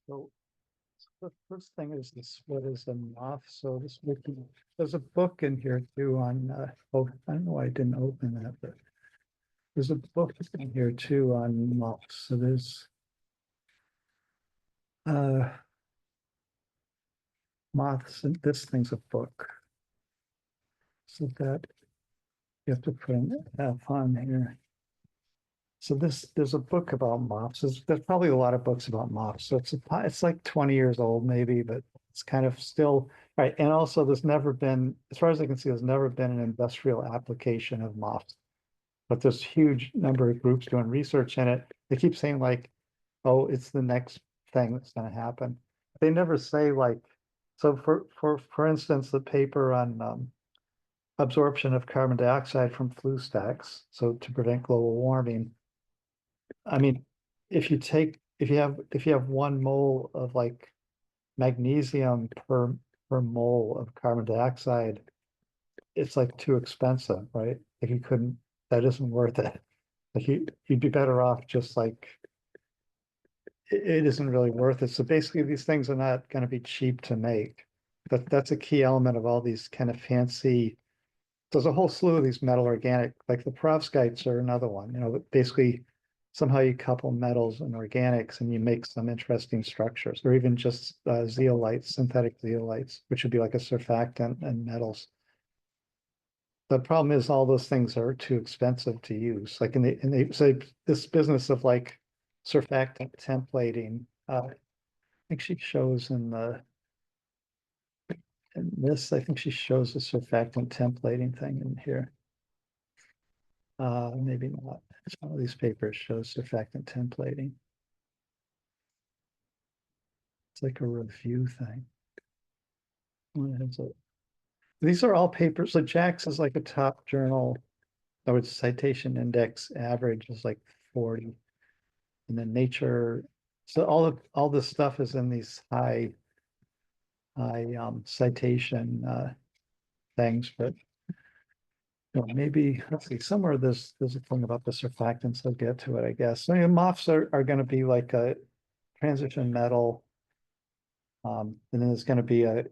So the first thing is this, what is a moth? So this there's a book in here too on, oh, I don't know why I didn't open that, but there's a book in here too on moths. So there's uh, moths, and this thing's a book. So that you have to put an F on here. So there's a book about moths. There's probably a lot of books about moths. So it's like 20 years old maybe, but it's kind of still right. And also there's never been, as far as I can see, there's never been an industrial application of moths. But there's huge number of groups doing research in it. They keep saying like, oh, it's the next thing that's going to happen. They never say like, so for instance, the paper on absorption of carbon dioxide from flue stacks, so to prevent global warming. I mean, if you have 1 mole of like magnesium per mole of carbon dioxide, it's like too expensive, right? Like you couldn't, that isn't worth it. Like you'd be better off just like it isn't really worth it. So basically these things are not going to be cheap to make. But that's a key element of all these kind of fancy, there's a whole slew of these metal organic, like the perovskites are another one, basically somehow you couple metals and organics and you make some interesting structures, or even just zeolites, synthetic zeolites, which would be like a surfactant and metals. The problem is all those things are too expensive to use. Like say this business of like surfactant templating, I think she shows in this, I think she shows the surfactant templating thing in here. Maybe not. Some of these papers show surfactant templating. It's like a review thing. These are all papers. So JACS is like a top journal. Or its citation index average is like 40. And then Nature. So all this stuff is in these high citation things, but maybe let's see, somewhere there's a thing about the surfactants. I'll get to it, I guess. So MOFs are going to be like a transition metal, and then there's going to be a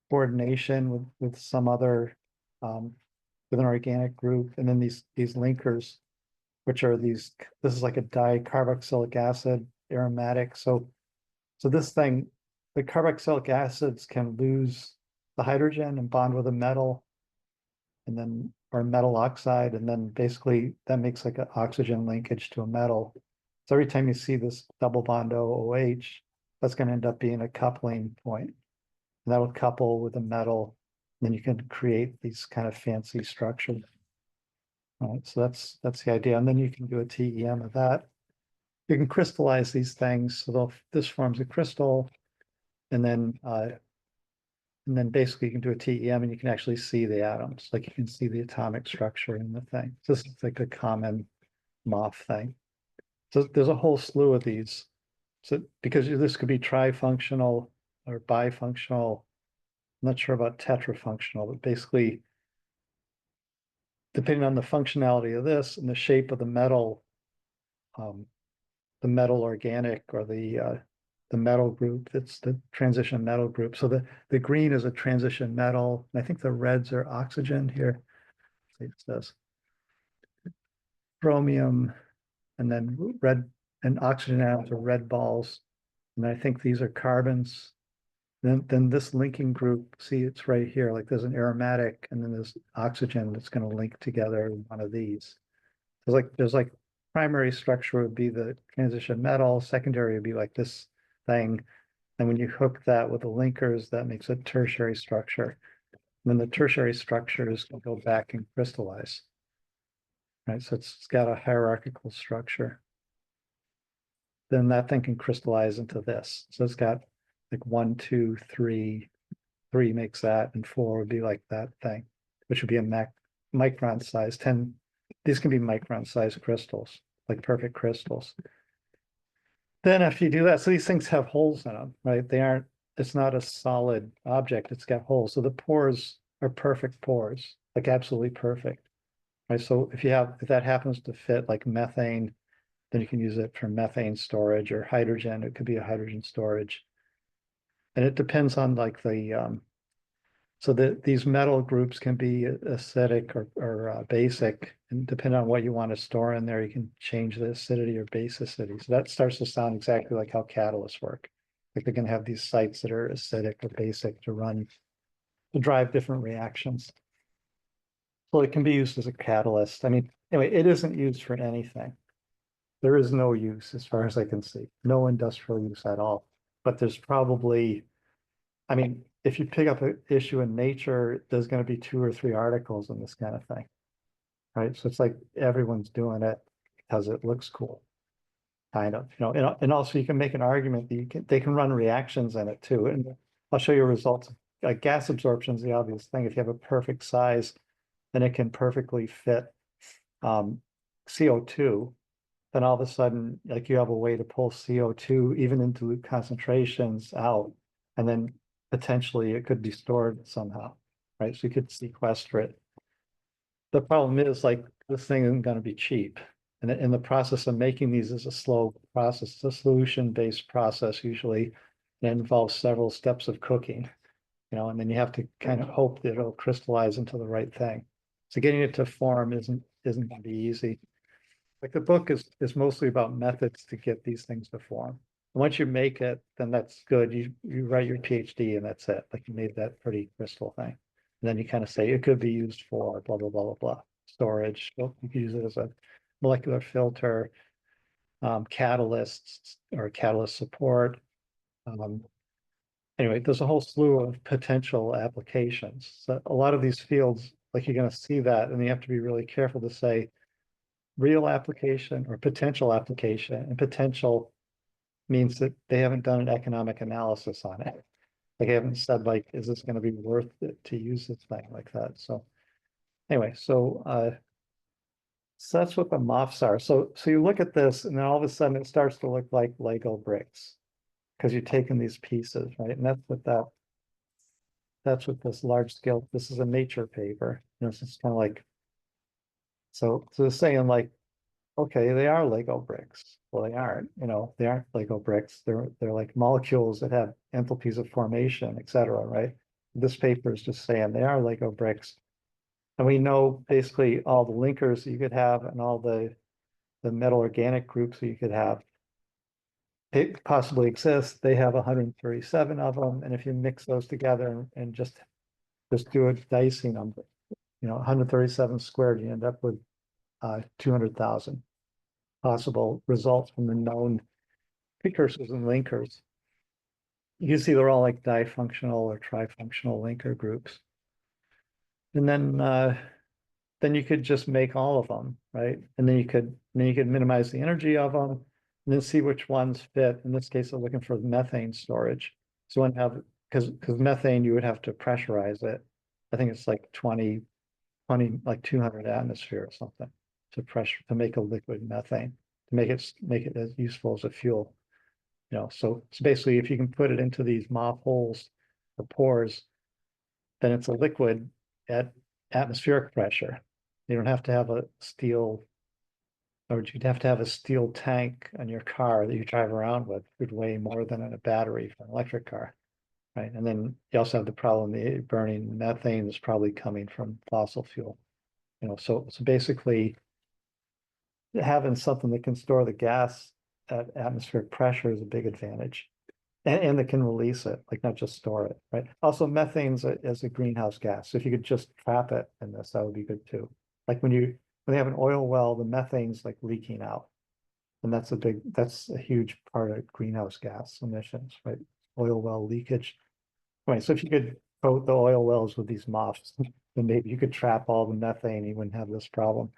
coordination with some other with an organic group, and then these linkers, which are these. This is like a dicarboxylic acid aromatic. So this thing, the carboxylic acids can lose the hydrogen and bond with a metal, and then or metal oxide, and then basically that makes like an oxygen linkage to a metal. So every time you see this double bond OOH, that's going to end up being a coupling point. And that'll couple with a metal. And then you can create these kind of fancy structures. All right, so that's the idea. And then you can do a TEM of that. You can crystallize these things. So this forms a crystal, and then basically you can do a TEM and you can actually see the atoms. Like you can see the atomic structure in the thing. So this is like a common MOF thing. So there's a whole slew of these. So because this could be trifunctional or bifunctional. I'm not sure about tetrafunctional, but basically, depending on the functionality of this and the shape of the metal organic or the metal group, that's the transition metal group. So the green is a transition metal. And I think the reds are oxygen here. It says chromium, and then red and oxygen atoms are red balls. And I think these are carbons. Then this linking group, see, it's right here. Like there's an aromatic, and then there's oxygen that's going to link together one of these. There's like primary structure would be the transition metal, secondary would be like this thing. And when you hook that with the linkers, that makes a tertiary structure. And then the tertiary structures can go back and crystallize. Right. So it's got a hierarchical structure. Then that thing can crystallize into this. So it's got like 1, 2, 3. 3 makes that, and 4 would be like that thing, which would be a micron size. 10, these can be micron size crystals, like perfect crystals. Then after you do that, so these things have holes in them, right? It's not a solid object, it's got holes. So the pores are perfect pores, like absolutely perfect. Right. So if that happens to fit like methane Then you can use it for methane storage or hydrogen. It could be a hydrogen storage. And it depends on like so that these metal groups can be acidic or basic, and depending on what you want to store in there, you can change the acidity or basicity. So that starts to sound exactly like how catalysts work. Like they can have these sites that are acidic or basic to drive different reactions. So it can be used as a catalyst. I mean, anyway, it isn't used for anything. There is no use as far as I can see, no industrial use at all. But there's probably, I mean, if you pick up an issue in Nature, there's going to be 2 or 3 articles on this kind of thing, right? So it's like everyone's doing it because it looks cool, kind of, and also you can make an argument that they can run reactions in it too. And I'll show you results. Like gas absorption is the obvious thing. If you have a perfect size, then it can perfectly fit CO2. Then all of a sudden, like you have a way to pull CO2 even in dilute concentrations out, and then potentially it could be stored somehow, right? So you could sequester it. The problem is like this thing isn't going to be cheap. And in the process of making these is a slow process. It's a solution-based process usually. It involves several steps of cooking, and then you have to kind of hope that it'll crystallize into the right thing. So getting it to form isn't going to be easy. Like the book is mostly about methods to get these things to form. Once you make it, then that's good. You write your PhD and that's it. Like you made that pretty crystal thing. And then you kind of say it could be used for blah, blah, blah, blah, blah. Storage. Well, you could use it as a molecular filter, catalysts or catalyst support. Anyway, there's a whole slew of potential applications. So a lot of these fields, like you're going to see that, and you have to be really careful to say real application or potential application, and potential means that they haven't done an economic analysis on it. They haven't said like, is this going to be worth it to use this thing like that? So anyway, so that's what the MOFs are. So you look at this and then all of a sudden it starts to look like Lego bricks because you're taking these pieces, right? And that's what this large scale, this is a Nature paper. It's just kind of like, so saying like, okay, they are Lego bricks. Well, they aren't, they aren't Lego bricks. They're like molecules that have enthalpies of formation, et cetera, right? This paper is just saying they are Lego bricks. And we know basically all the linkers that you could have and all the metal organic groups that you could have possibly exist. They have 137 of them. And if you mix those together and just do a dicing number, 137 squared, you end up with 200,000 possible results from the known precursors and linkers. You can see they're all like difunctional or trifunctional linker groups. And then you could just make all of them, right? And then you could minimize the energy of them and then see which ones fit. In this case, I'm looking for methane storage. So when have, because methane, you would have to pressurize it. I think it's like 20, like 200 atmosphere or something to make a liquid methane, to make it as useful as a fuel. So basically if you can put it into these mop holes or pores, then it's a liquid at atmospheric pressure. You don't have to have a steel, or you'd have to have a steel tank on your car that you drive around with. It would weigh more than a battery for an electric car, right? And then you also have the problem, the burning methane is probably coming from fossil fuel. So basically having something that can store the gas at atmospheric pressure is a big advantage. And that can release it, like not just store it, right? Also, methane's as a greenhouse gas. So if you could just trap it in this, that would be good too. Like when they have an oil well, the methane's like leaking out. And that's a huge part of greenhouse gas emissions, right? Oil well leakage. Right. So if you could coat the oil wells with these MOFs, then maybe you could trap all the methane, you wouldn't have this problem.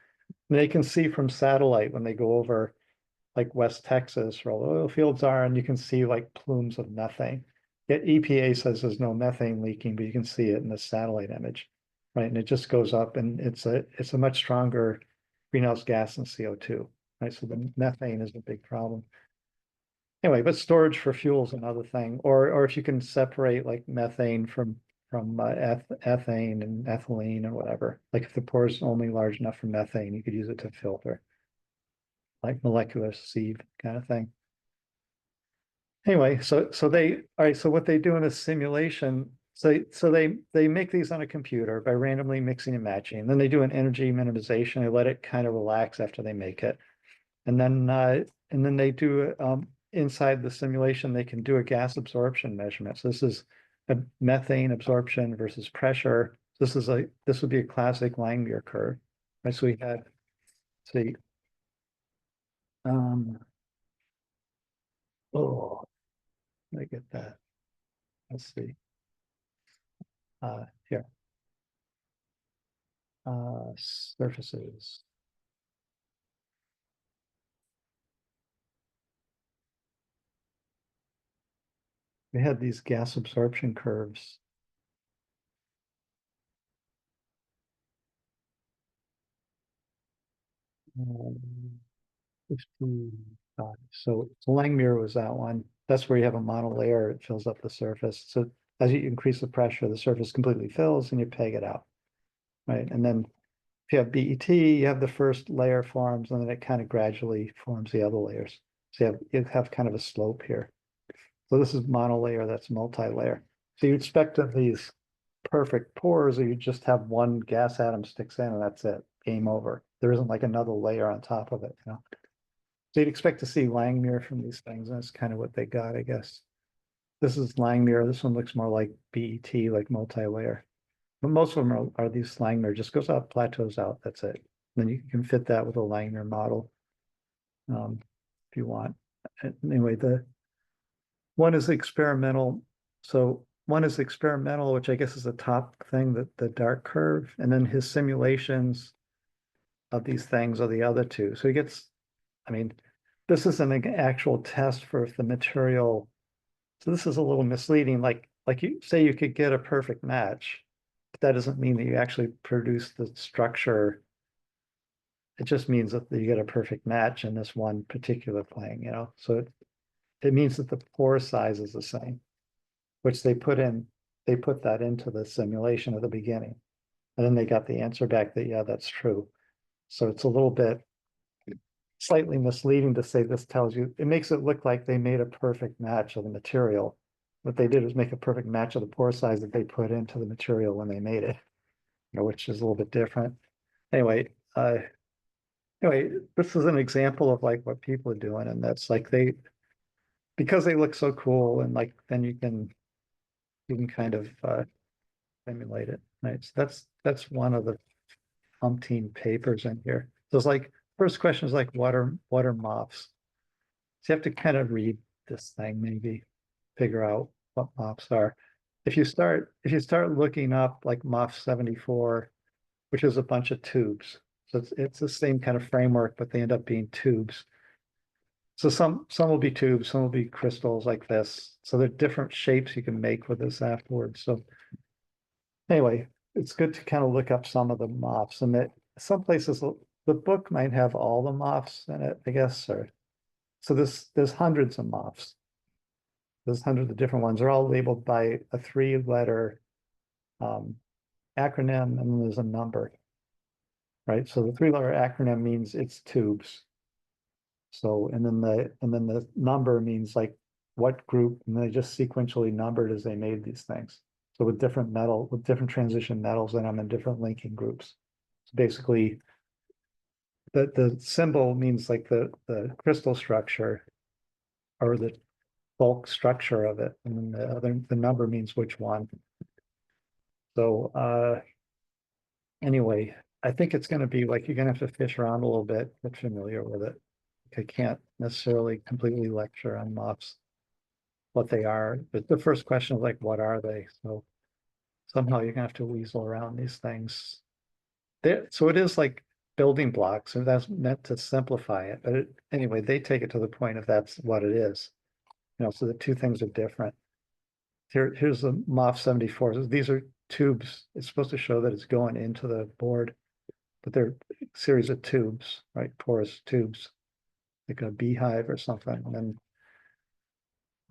And they can see from satellite when they go over like West Texas where all the oil fields are, and you can see like plumes of methane. Yet EPA says there's no methane leaking, but you can see it in the satellite image, right? And it just goes up, and it's a much stronger greenhouse gas than CO2, right? So the methane is a big problem. Anyway, but storage for fuel is another thing, or if you can separate like methane from ethane and ethylene or whatever. Like if the pore is only large enough for methane, you could use it to filter. like molecular sieve kind of thing. Anyway, so all right, so what they do in a simulation, so they make these on a computer by randomly mixing and matching. Then they do an energy minimization. They let it kind of relax after they make it. And then they do inside the simulation, they can do a gas absorption measurement. So this is a methane absorption versus pressure. This would be a classic Langmuir curve. Right. So we had, see, oh, let me get that. Let's see. Here. Surfaces. We had these gas absorption curves. Um, 55. So Langmuir was that one. That's where you have a monolayer, it fills up the surface. So as you increase the pressure, the surface completely fills and you peg it out. Right. And then if you have BET, you have the first layer forms and then it kind of gradually forms the other layers. So you have kind of a slope here. So this is monolayer, that's multi-layer. So you expect of these perfect pores, or you just have one gas atom sticks in and that's it, game over. There isn't like another layer on top of it, you know. So you'd expect to see Langmuir from these things, and that's kind of what they got, I guess. This is Langmuir. This one looks more like BET, like multi-layer. But most of them are these Langmuir, just goes up, plateaus out, that's it. Then you can fit that with a Langmuir model if you want. Anyway, the one is experimental. So one is experimental, which I guess is the top thing, the dark curve, and then his simulations of these things are the other two. So he gets, I mean, this is an actual test for if the material. So this is a little misleading. Like you say, you could get a perfect match, but that doesn't mean that you actually produce the structure. It just means that you get a perfect match in this one particular plane, you know. So it means that the pore size is the same, which they put that into the simulation at the beginning. And then they got the answer back that, yeah, that's true. So it's a little bit slightly misleading to say this tells you, it makes it look like they made a perfect match of the material. What they did was make a perfect match of the pore size that they put into the material when they made it, you know, which is a little bit different. Anyway, this is an example of like what people are doing, and that's like because they look so cool, and like then you can kind of simulate it, right? So that's one of the umpteen papers in here. So it's like first question is like what are MOFs? So you have to kind of read this thing, maybe figure out what MOFs are. If you start looking up like MOF 74, which is a bunch of tubes. So it's the same kind of framework, but they end up being tubes. So some will be tubes, some will be crystals like this. So there are different shapes you can make with this afterwards. So anyway, it's good to kind of look up some of the MOFs, and that some places the book might have all the MOFs in it, I guess, or so there's hundreds of MOFs. There's hundreds of different ones. They're all labeled by a 3-letter acronym, and then there's a number, right? So the 3-letter acronym means it's tubes. So and then the number means like what group, and they just sequentially numbered as they made these things. So with different transition metals in them and different linking groups. So basically, the symbol means like the crystal structure or the bulk structure of it, and then the number means which one. So anyway, I think it's going to be like you're going to have to fish around a little bit, get familiar with it. I can't necessarily completely lecture on MOFs, what they are, but the first question is like, what are they? So somehow you're gonna have to weasel around these things. So it is like building blocks, and that's meant to simplify it. But anyway, they take it to the point if that's what it is. You know, so the two things are different. Here's the MOF 74. So these are tubes. It's supposed to show that it's going into the board, but they're a series of tubes, right? Porous tubes, like a beehive or something. And then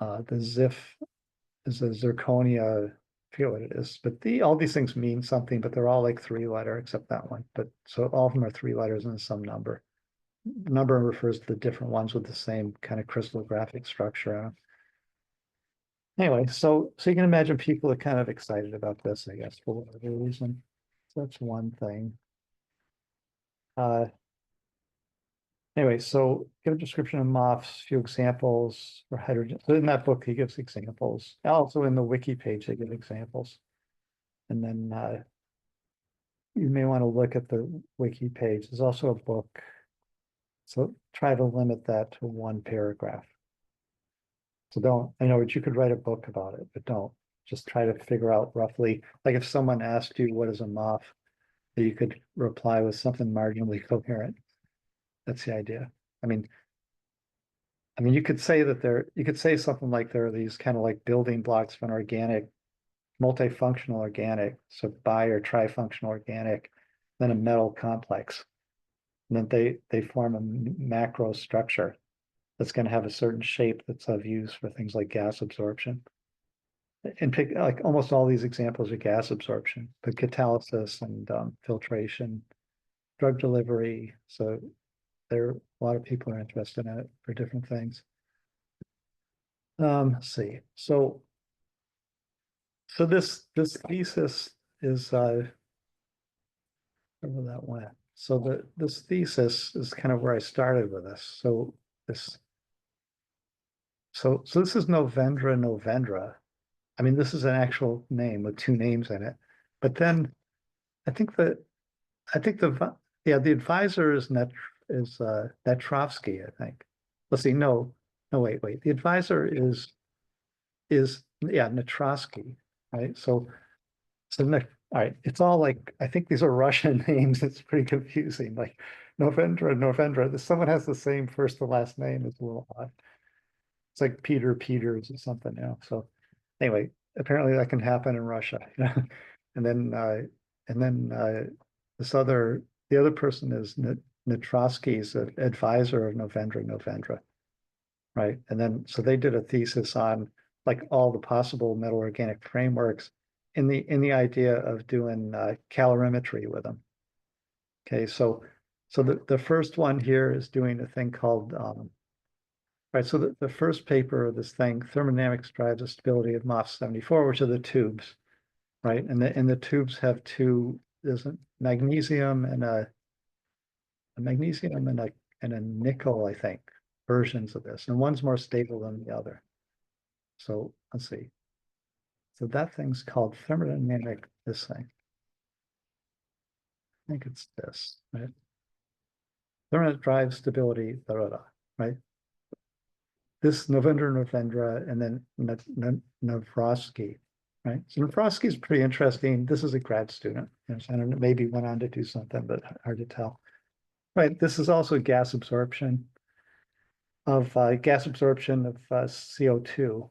the ZIF is a zirconia, I forget what it is, but all these things mean something, but they're all like 3-letter except that one. But so all of them are 3 letters and some number. number refers to the different ones with the same kind of crystallographic structure. Anyway, so you can imagine people are kind of excited about this, I guess, for whatever reason. So that's one thing. Anyway, so give a description of MOFs, few examples for hydrogen. So in that book, he gives examples. Also in the wiki page, they give examples. And then you may want to look at the wiki page. There's also a book. So try to limit that to one paragraph. So don't, I know that you could write a book about it, but don't. Just try to figure out roughly, like if someone asked you what is a MOF, you could reply with something marginally coherent. That's the idea. I mean, you could say that you could say something like there are these kind of like building blocks of an organic, multifunctional organic, so bi or trifunctional organic, then a metal complex. And then they form a macro structure that's going to have a certain shape that's of use for things like gas absorption. And pick like almost all these examples are gas absorption, but catalysis and filtration, drug delivery. So there a lot of people are interested in it for different things. Let's see. So this thesis is where that went. So this thesis is kind of where I started with this. So this is Novendra. I mean, this is an actual name with two names in it. But then I think the the advisor is Netrovsky, I think. Let's see, no, wait. The advisor is Netrosky, right? So all right, it's all like I think these are Russian names. It's pretty confusing. Like Novendra. Someone has the same first and last name. It's a little odd. It's like Peter Peters or something, So anyway, apparently that can happen in Russia. And then the other person is Netrosky's advisor of Novendra, right? And then so they did a thesis on like all the possible metal organic frameworks in the idea of doing calorimetry with them. Okay, so the first one here is doing a thing called right, so the first paper of this thing, Thermodynamics drives the stability of MOF 74, which are the tubes, right? And the tubes have there's a magnesium and a nickel, I think, versions of this. And one's more stable than the other. So let's see. So that thing's called thermodynamic, this thing. I think it's this, right? Thermodynamic drives stability, right? This Novendra, and then Navrosky, right? So Navrosky is pretty interesting. This is a grad student. I don't know, maybe went on to do something, but hard to tell. Right. This is also gas absorption of CO2.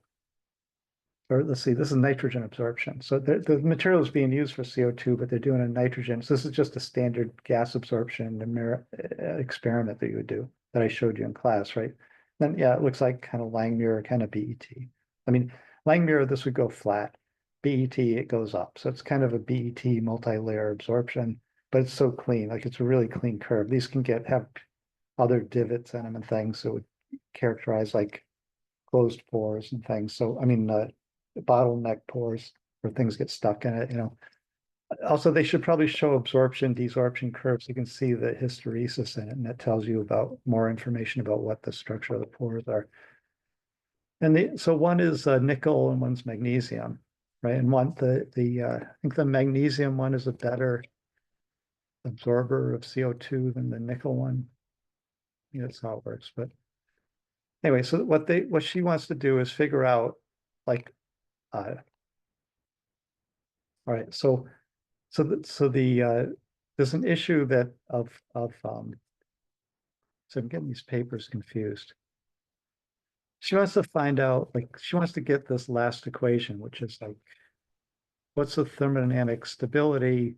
Or let's see, this is nitrogen absorption. So the material is being used for CO2, but they're doing a nitrogen. So this is just a standard gas absorption experiment that you would do that I showed you in class, right? Then yeah, it looks like kind of Langmuir, kind of BET. I mean, Langmuir, this would go flat. BET, it goes up. So it's kind of a BET multi-layer absorption, but it's so clean, like it's a really clean curve. These can have other divots in them and things. So it would characterize like closed pores and things. So I mean, bottleneck pores where things get stuck in it, Also, they should probably show absorption, desorption curves. You can see the hysteresis in it, and that tells you about more information about what the structure of the pores are. And so one is nickel and one's magnesium, right? And I think the magnesium one is a better absorber of CO2 than the nickel one. That's how it works. But anyway, so what she wants to do is figure out like, all right, so there's an issue that so I'm getting these papers confused. She wants to find out, like, she wants to get this last equation, which is like, what's the thermodynamic stability,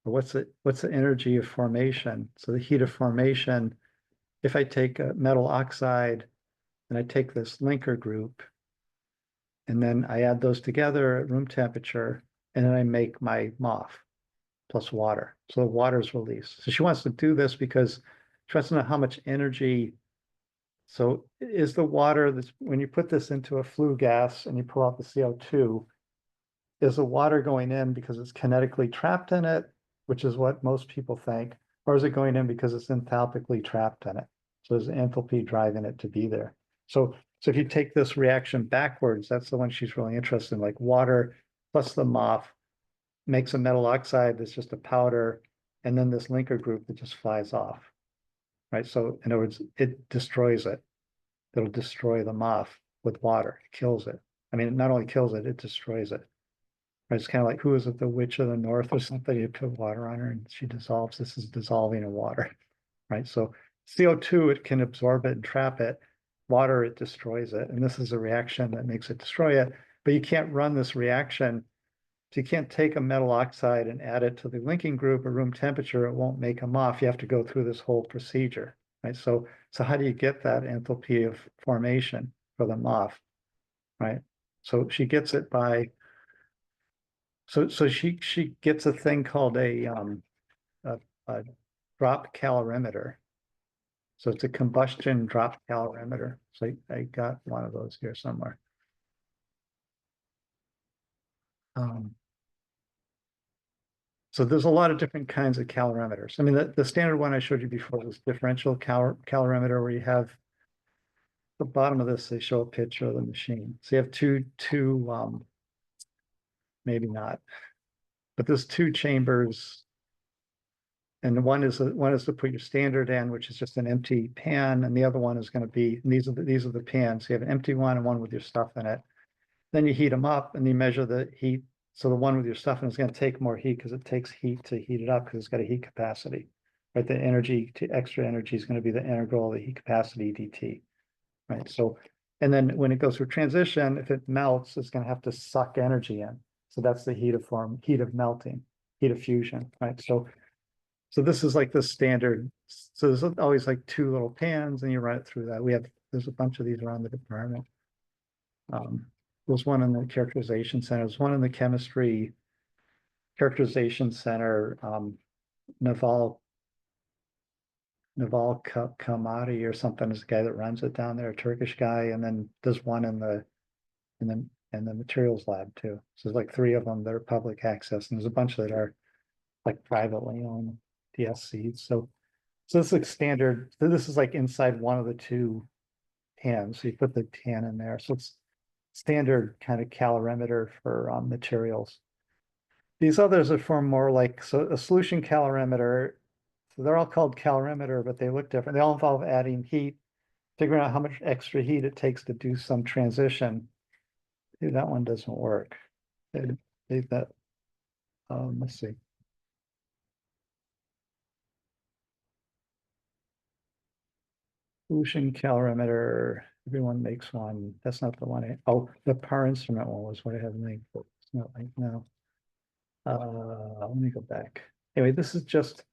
or what's the energy of formation? So the heat of formation, if I take a metal oxide and I take this linker group, and then I add those together at room temperature, and then I make my MOF plus water. So water is released. So she wants to do this because she wants to know how much energy. So is the water that's, when you put this into a flue gas and you pull out the CO2, is the water going in because it's kinetically trapped in it, which is what most people think, or is it going in because it's enthalpically trapped in it? So there's enthalpy driving it to be there. So if you take this reaction backwards, that's the one she's really interested in, like water plus the MOF makes a metal oxide that's just a powder, and then this linker group that just flies off, right? So in other words, it destroys it. It'll destroy the MOF with water. It kills it. I mean, it not only kills it, it destroys it. Right? It's kind of like, who is it, the Witch of the North or something? You put water on her and she dissolves. This is dissolving in water, right? So CO2, it can absorb it and trap it. Water, it destroys it. And this is a reaction that makes it destroy it. But you can't run this reaction. So you can't take a metal oxide and add it to the linking group at room temperature. It won't make them off. You have to go through this whole procedure, right? So how do you get that enthalpy of formation for them off, right? So she gets it by, so she gets a thing called a drop calorimeter. So it's a combustion drop calorimeter. So I got one of those here somewhere. So there's a lot of different kinds of calorimeters. I mean, the standard one I showed you before was differential calorimeter, where you have the bottom of this, they show a picture of the machine. So you have two maybe not, but there's two chambers. And one is to put your standard in, which is just an empty pan, and the other one is going to be, and these are the pans. So you have an empty one and one with your stuff in it. Then you heat them up and you measure the heat. So the one with your stuff in is going to take more heat because it takes heat to heat it up because it's got a heat capacity, right? The energy to extra energy is going to be the integral of the heat capacity dt, right? So, and then when it goes through transition, if it melts, it's going to have to suck energy in. So that's the heat of melting, heat of fusion, right? So this is like the standard. So there's always like two little pans and you run it through that. There's a bunch of these around the department. There's one in the characterization center. There's one in the chemistry characterization center. Naval Kamadi or something is the guy that runs it down there, a Turkish guy. And then there's one in the materials lab too. So there's like three of them that are public access, and there's a bunch that are like privately owned DSCs. So this is like standard. So this is like inside one of the two pans. So you put the pan in there. So it's standard kind of calorimeter for materials. These others are for more like, so a solution calorimeter. So they're all called calorimeter, but they look different. They all involve adding heat, figuring out how much extra heat it takes to do some transition. Maybe that one doesn't work. Let's see. Solution calorimeter, everyone makes one. That's not the one. Oh, the power instrument one was what I had linked, but it's not linked now. Let me go back. Anyway, this is just,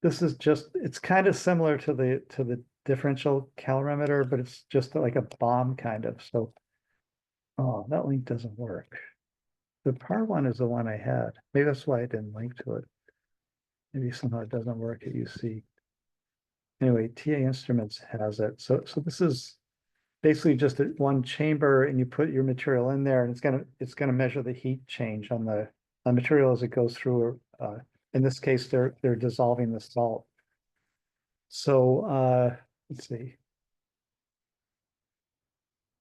it's kind of similar to the differential calorimeter, but it's just like a bomb kind of. So, oh, that link doesn't work. The power one is the one I had. Maybe that's why I didn't link to it. Maybe somehow it doesn't work at UC. Anyway, TA Instruments has it. So this is basically just one chamber, and you put your material in there, and it's gonna measure the heat change on the material as it goes through. In this case, they're dissolving the salt. So let's see.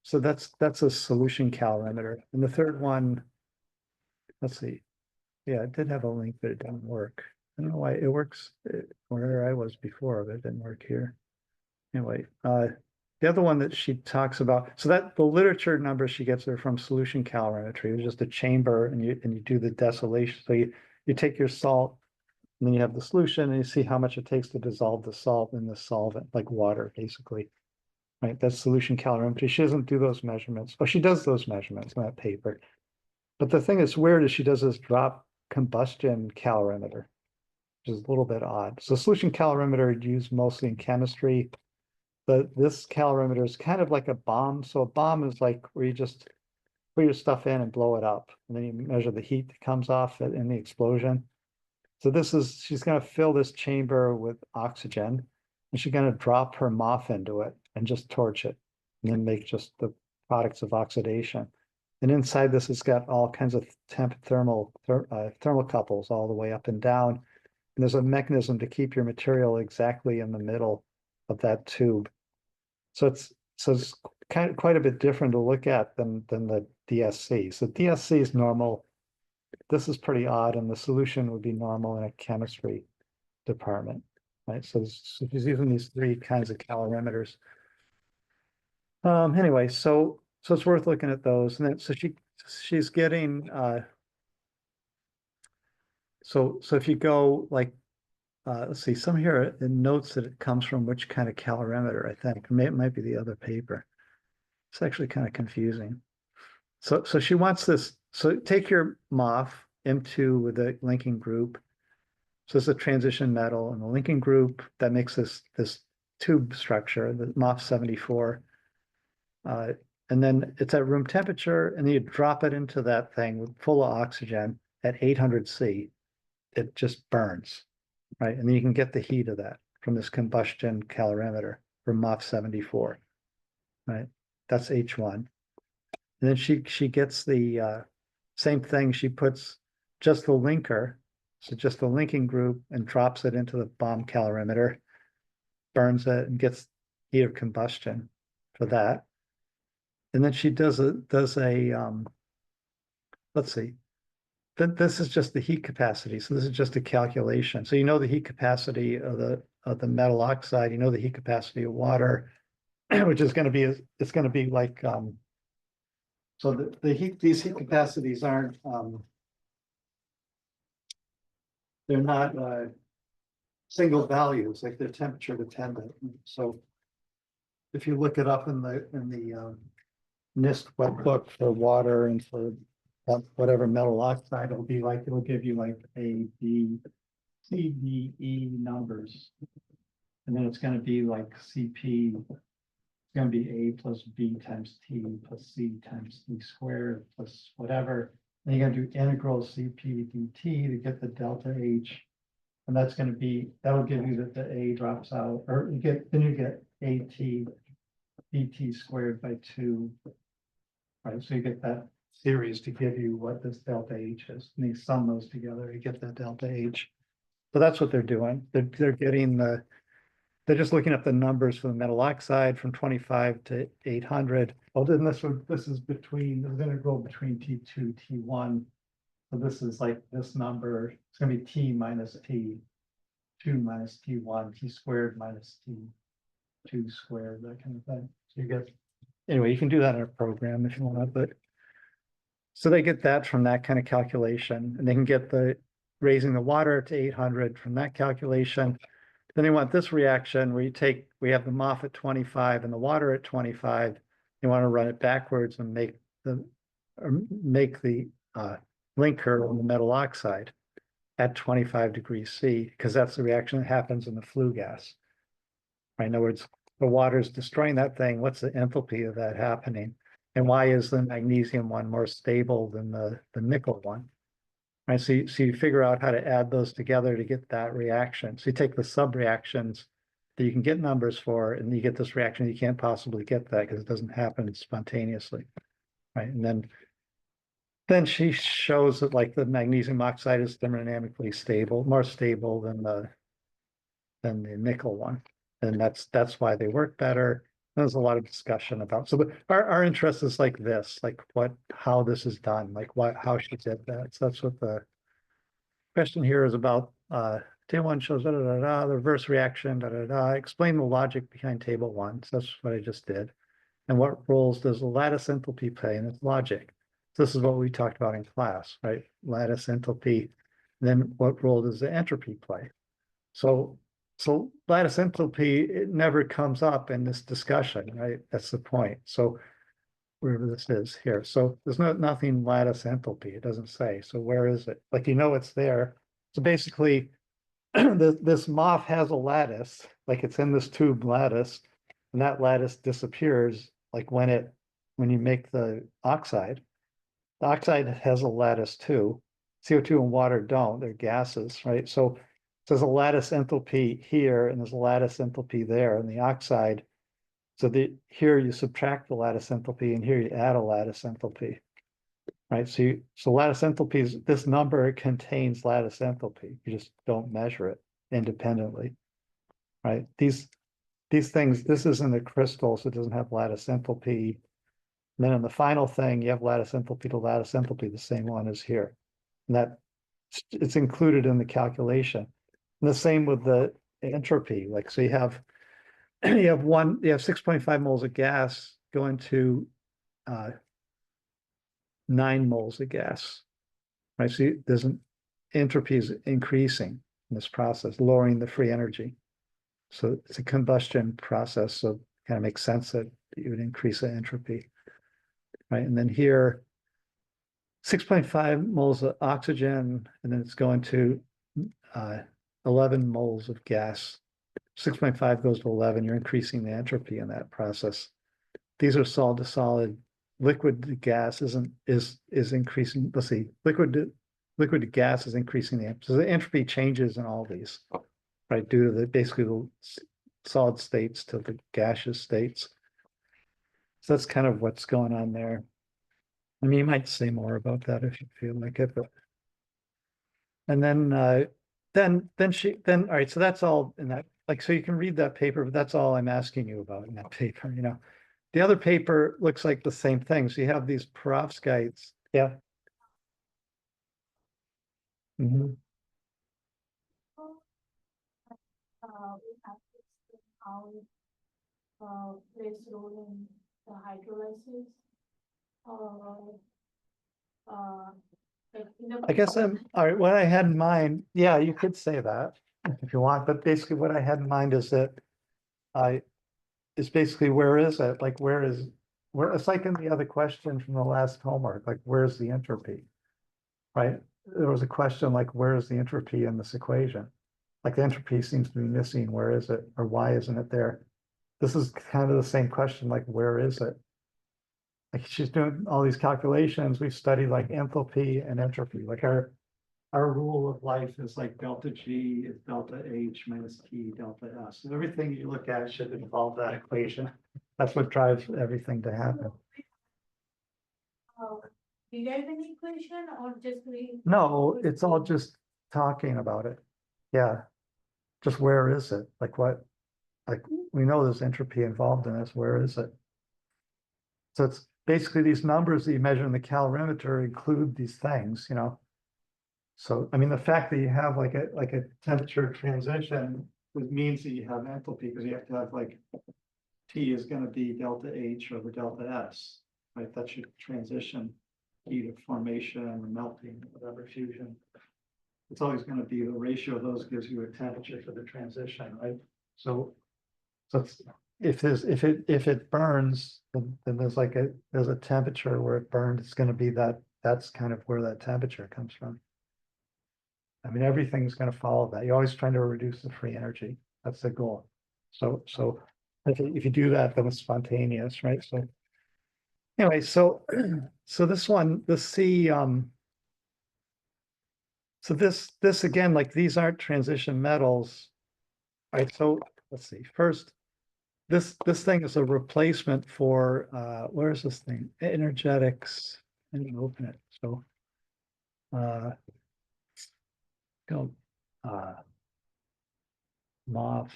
So that's a solution calorimeter, and the third one. Let's see. Yeah, it did have a link, but it didn't work. I don't know why it works where I was before, but it didn't work here. Anyway, the other one that she talks about, so that the literature numbers she gets are from solution calorimetry. It was just a chamber, and you do the desolation. So you take your salt, and then you have the solution, and you see how much it takes to dissolve the salt in the solvent, like water, basically. Right? That's solution calorimetry. She doesn't do those measurements. Oh, she does those measurements in that paper. But the thing that's weird is she does this drop combustion calorimeter, which is a little bit odd. So solution calorimeter used mostly in chemistry. But this calorimeter is kind of like a bomb. So a bomb is like where you just put your stuff in and blow it up, and then you measure the heat that comes off in the explosion. So she's going to fill this chamber with oxygen, and she's going to drop her MOF into it and just torch it, and then make just the products of oxidation. And inside this, it's got all kinds of thermocouples all the way up and down. And there's a mechanism to keep your material exactly in the middle of that tube. So it's kind of quite a bit different to look at than the DSC. So DSC is normal. This is pretty odd, and the solution would be normal in a chemistry department, right? So she's using these three kinds of calorimeters. Anyway, so it's worth looking at those. And then she's getting so if you go like let's see, some here it notes that it comes from which kind of calorimeter, I think. It might be the other paper. It's actually kind of confusing. So she wants this. So take your MOF M2 with the linking group. So this is a transition metal, and the linking group that makes this tube structure, the MOF 74. And then it's at room temperature, and then you drop it into that thing full of oxygen at 800 C. It just burns, right? And then you can get the heat of that from this combustion calorimeter from MOF 74, right? That's H1. And then she gets the same thing. She puts just the linker, so just the linking group, and drops it into the bomb calorimeter, burns it, and gets heat of combustion for that. And then she does a let's see, this is just the heat capacity. So this is just a calculation. So you know the heat capacity of the metal oxide, you know the heat capacity of water, which is going to be, it's going to be like, so these heat capacities aren't, they're not single values, like they're temperature dependent. So if you look it up in the NIST web book for water and for whatever metal oxide, it'll give you like A, B, C, D, E numbers. And then it's going to be like CP, it's going to be A plus B times T plus C times T squared plus whatever. Then you're going to do integral CP dt to get the delta H. And that's going to be, that'll give you that the A drops out, or you get AT dt squared by 2. Right, so you get that series to give you what this delta H is. And you sum those together, you get the delta H. So that's what they're doing. They're getting they're just looking at the numbers for the metal oxide from 25 to 800. Oh, then this is integral between T2, T1. So this is like this number. It's going to be T minus T2 minus T1, T squared minus T2 squared, that kind of thing. So you get, anyway, you can do that in a program if you want, but so they get that from that kind of calculation, and they can get the raising the water to 800 from that calculation. Then they want this reaction where we have the MOF at 25 and the water at 25. You want to run it backwards and make the linker on the metal oxide at 25 degrees C, because that's the reaction that happens in the flue gas. Right? In other words, the water is destroying that thing. What's the enthalpy of that happening? And why is the magnesium one more stable than the nickel one? Right, so you figure out how to add those together to get that reaction. So you take the sub-reactions that you can get numbers for, and you get this reaction. You can't possibly get that because it doesn't happen spontaneously, right? And then she shows that like the magnesium oxide is thermodynamically stable, more stable than the nickel one, and that's why they work better. There's a lot of discussion about. So our interest is like this, like how this is done, like how she did that. So that's what the question here is about. Table 1 shows the reverse reaction, explain the logic behind table 1. So that's what I just did. And what roles does the lattice enthalpy play in its logic? So this is what we talked about in class, right? Lattice enthalpy. Then what role does the entropy play? So lattice enthalpy, it never comes up in this discussion, right? That's the point. So wherever this is here. So there's nothing lattice enthalpy. It doesn't say. So where is it? Like, it's there. So basically, this MOF has a lattice, like it's in this tube lattice, and that lattice disappears like when you make the oxide. The oxide has a lattice too. CO2 and water don't, they're gases, right? So there's a lattice enthalpy here and there's a lattice enthalpy there in the oxide. So here you subtract the lattice enthalpy and here you add a lattice enthalpy, right? So lattice enthalpy is this number contains lattice enthalpy. You just don't measure it independently, right? These things, this isn't a crystal, so it doesn't have lattice enthalpy. And then in the final thing, you have lattice enthalpy to lattice enthalpy, the same one as here. And that it's included in the calculation. And the same with the entropy. Like, so you have 6.5 moles of gas going to 9 moles of gas, right? So there's an entropy is increasing in this process, lowering the free energy. So it's a combustion process. So it kind of makes sense that you would increase the entropy, right? And then here, 6.5 moles of oxygen, and then it's going to 11 moles of gas. 6.5 goes to 11, you're increasing the entropy in that process. These are solid to solid. Liquid to gas is increasing. Let's see, liquid to gas is increasing the entropy. So the entropy changes in all these, right? Due to basically the solid states to the gaseous states. So that's kind of what's going on there. I mean, you might say more about that if you feel like it, but and then all right, so that's all in that, like, so you can read that paper, but that's all I'm asking you about in that paper, you know. The other paper looks like the same thing. So you have these perovskites. Yeah. Mhm. We have to explain how plays role in the hydrolysis. I guess all right, what I had in mind, yeah, you could say that if you want, but basically what I had in mind is that is basically where is it? Like where it's like in the other question from the last homework, like where's the entropy? Right? There was a question like where is the entropy in this equation? Like the entropy seems to be missing, where is it? Or why isn't it there? This is kind of the same question, like where is it? Like she's doing all these calculations. We've studied like enthalpy and entropy. Like our rule of life is like delta G is delta H minus T delta S. So everything you look at should involve that equation. That's what drives everything to happen. Derive an equation or just read? No, it's all just talking about it. Yeah. Just where is it? Like what? Like we know there's entropy involved in this. Where is it? So it's basically these numbers that you measure in the calorimeter include these things, you know. So I mean, the fact that you have like a temperature transition means that you have enthalpy because you have to have like T is going to be delta H over delta S, right? That should transition heat of formation or melting, whatever fusion. It's always going to be the ratio of those gives you a temperature for the transition, right? So it's, if it burns, then there's like there's a temperature where it burned. It's going to be that's kind of where that temperature comes from. I mean, everything's going to follow that. You're always trying to reduce the free energy. That's the goal. So if you do that, then it's spontaneous, right? So anyway, so this one, the C, so this again, like these aren't transition metals, right? So let's see. First, this thing is a replacement for where is this thing? Energetics. I didn't open it. So go MOF.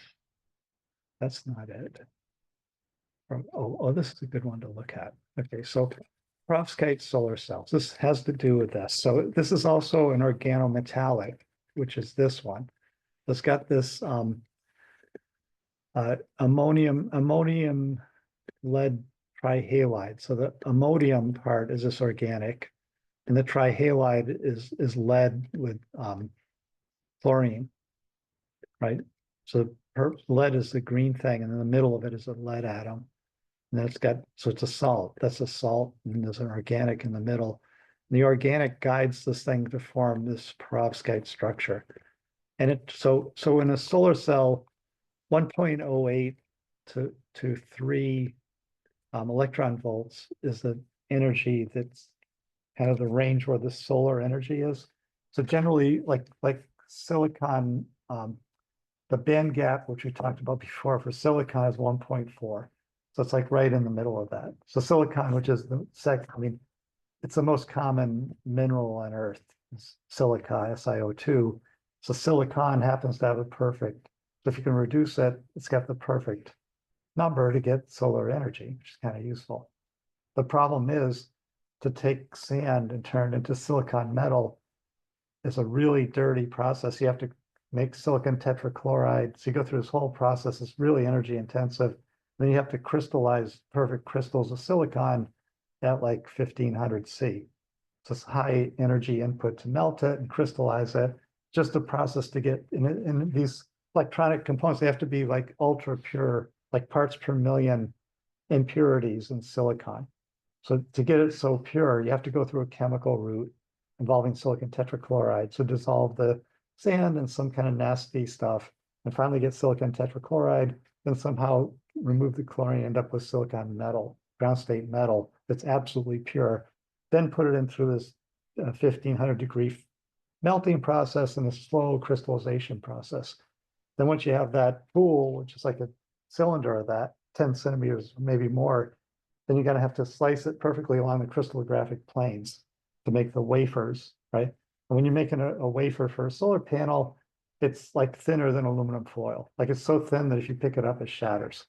That's not it. Oh, this is a good one to look at. Okay, so perovskite solar cells. This has to do with this. So this is also an organometallic, which is this one. It's got this ammonium lead trihalide. So the ammonium part is this organic, and the trihalide is lead with fluorine, right? So lead is the green thing, and in the middle of it is a lead atom. And that's so it's a salt. That's a salt, and there's an organic in the middle. And the organic guides this thing to form this perovskite structure. And so in a solar cell, 1.08 to 3 electron volts is the energy that's kind of the range where the solar energy is. So generally, like silicon the band gap, which we talked about before for silicon, is 1.4. So it's like right in the middle of that. So silicon, which is the second, I mean, it's the most common mineral on Earth, silica, SiO2. So silicon happens to have a perfect, so if you can reduce it, it's got the perfect number to get solar energy, which is kind of useful. The problem is to take sand and turn it into silicon metal is a really dirty process. You have to make silicon tetrachloride. So you go through this whole process. It's really energy intensive. Then you have to crystallize perfect crystals of silicon at like 1500 C. So it's high energy input to melt it and crystallize it. Just a process to get in these electronic components, they have to be like ultra pure, like parts per million impurities in silicon. So to get it so pure, you have to go through a chemical route involving silicon tetrachloride. So dissolve the sand and some kind of nasty stuff and finally get silicon tetrachloride, then somehow remove the chlorine, end up with silicon metal, ground state metal that's absolutely pure. Then put it in through this 1500-degree melting process and a slow crystallization process. Then once you have that pool, which is like a cylinder of that, 10 centimeters, maybe more, then you're gonna have to slice it perfectly along the crystallographic planes to make the wafers, right? And when you're making a wafer for a solar panel, it's like thinner than aluminum foil. Like it's so thin that if you pick it up, it shatters.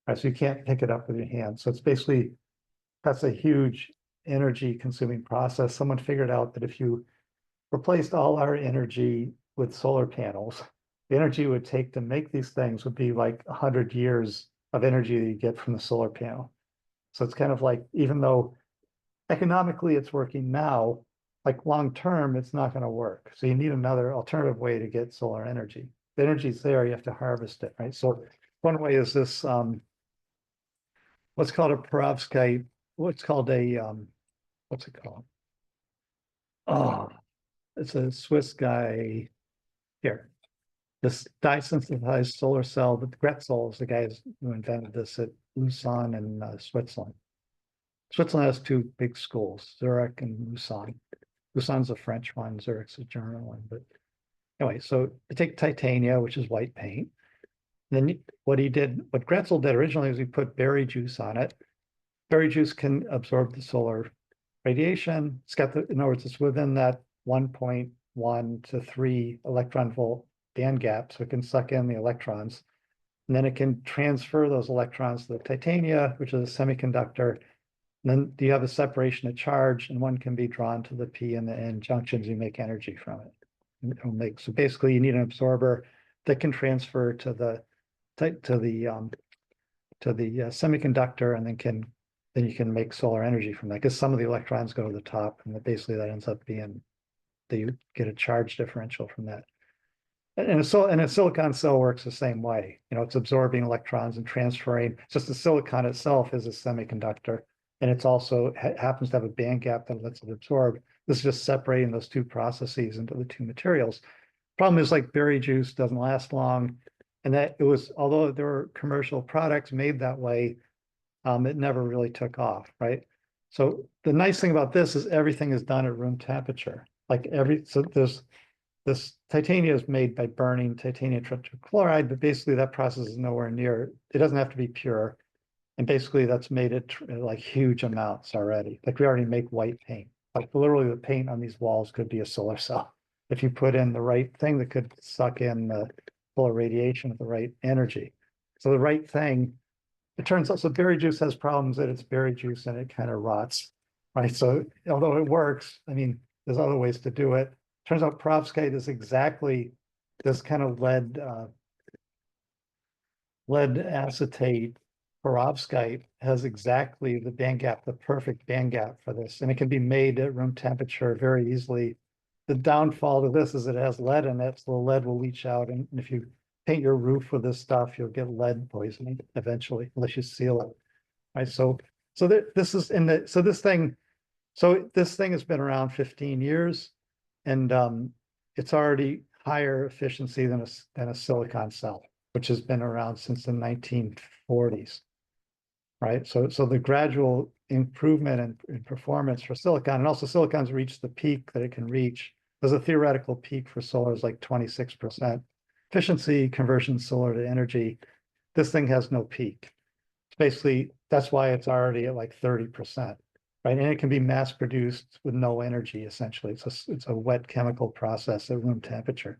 Right, so you can't pick it up with your hand. So it's basically, that's a huge energy consuming process. Someone figured out that if you replaced all our energy with solar panels, the energy it would take to make these things would be like 100 years of energy that you get from the solar panel. So it's kind of like, even though economically it's working now, like long term, it's not going to work. So you need another alternative way to get solar energy. The energy's there, you have to harvest it, right? So one way is this, what's called a perovskite, what's called a, what's it called? Oh, it's a Swiss guy here. This dye-sensitized solar cell, but Gretzel is the guy who invented this at Lausanne in Switzerland. Switzerland has two big schools, Zurich and Lausanne. Lausanne's a French one, Zurich's a German one. But anyway, so you take titania, which is white paint. Then what Gretzel did originally is he put berry juice on it. Berry juice can absorb the solar radiation. It's got in other words, it's within that 1.1 to 3 electron volt band gap, so it can suck in the electrons. And then it can transfer those electrons to the titania, which is a semiconductor. And then you have a separation of charge, and one can be drawn to the P and the N junctions. You make energy from it. So basically, you need an absorber that can transfer to the semiconductor, and then you can make solar energy from that. Because some of the electrons go to the top, and basically that ends up being that you get a charge differential from that. And a silicon cell works the same way. You know, it's absorbing electrons and transferring. Just the silicon itself is a semiconductor, and it's also happens to have a band gap that lets it absorb. This is just separating those two processes into the two materials. Problem is, like, berry juice doesn't last long, and that it was, although there were commercial products made that way, it never really took off, right? So the nice thing about this is everything is done at room temperature. Like so this titania is made by burning titanium tetrachloride, but basically that process is nowhere near, it doesn't have to be pure. And basically that's made it like huge amounts already. Like we already make white paint. Like literally the paint on these walls could be a solar cell. If you put in the right thing that could suck in the solar radiation at the right energy. So the right thing, it turns out, so berry juice has problems that it's berry juice and it kind of rots, right? So although it works, I mean, there's other ways to do it. Turns out perovskite is exactly this kind of lead acetate. Perovskite has exactly the band gap, the perfect band gap for this, and it can be made at room temperature very easily. The downfall to this is it has lead in it, so the lead will leach out, and if you paint your roof with this stuff, you'll get lead poisoning eventually, unless you seal it. Right. So this is in the this thing has been around 15 years, and it's already higher efficiency than a silicon cell, which has been around since the 1940s. Right. So the gradual improvement in performance for silicon, and also silicon's reached the peak that it can reach. There's a theoretical peak for solar is like 26%. efficiency conversion solar to energy, this thing has no peak. Basically, that's why it's already at like 30%, right? And it can be mass produced with no energy, essentially. It's a wet chemical process at room temperature,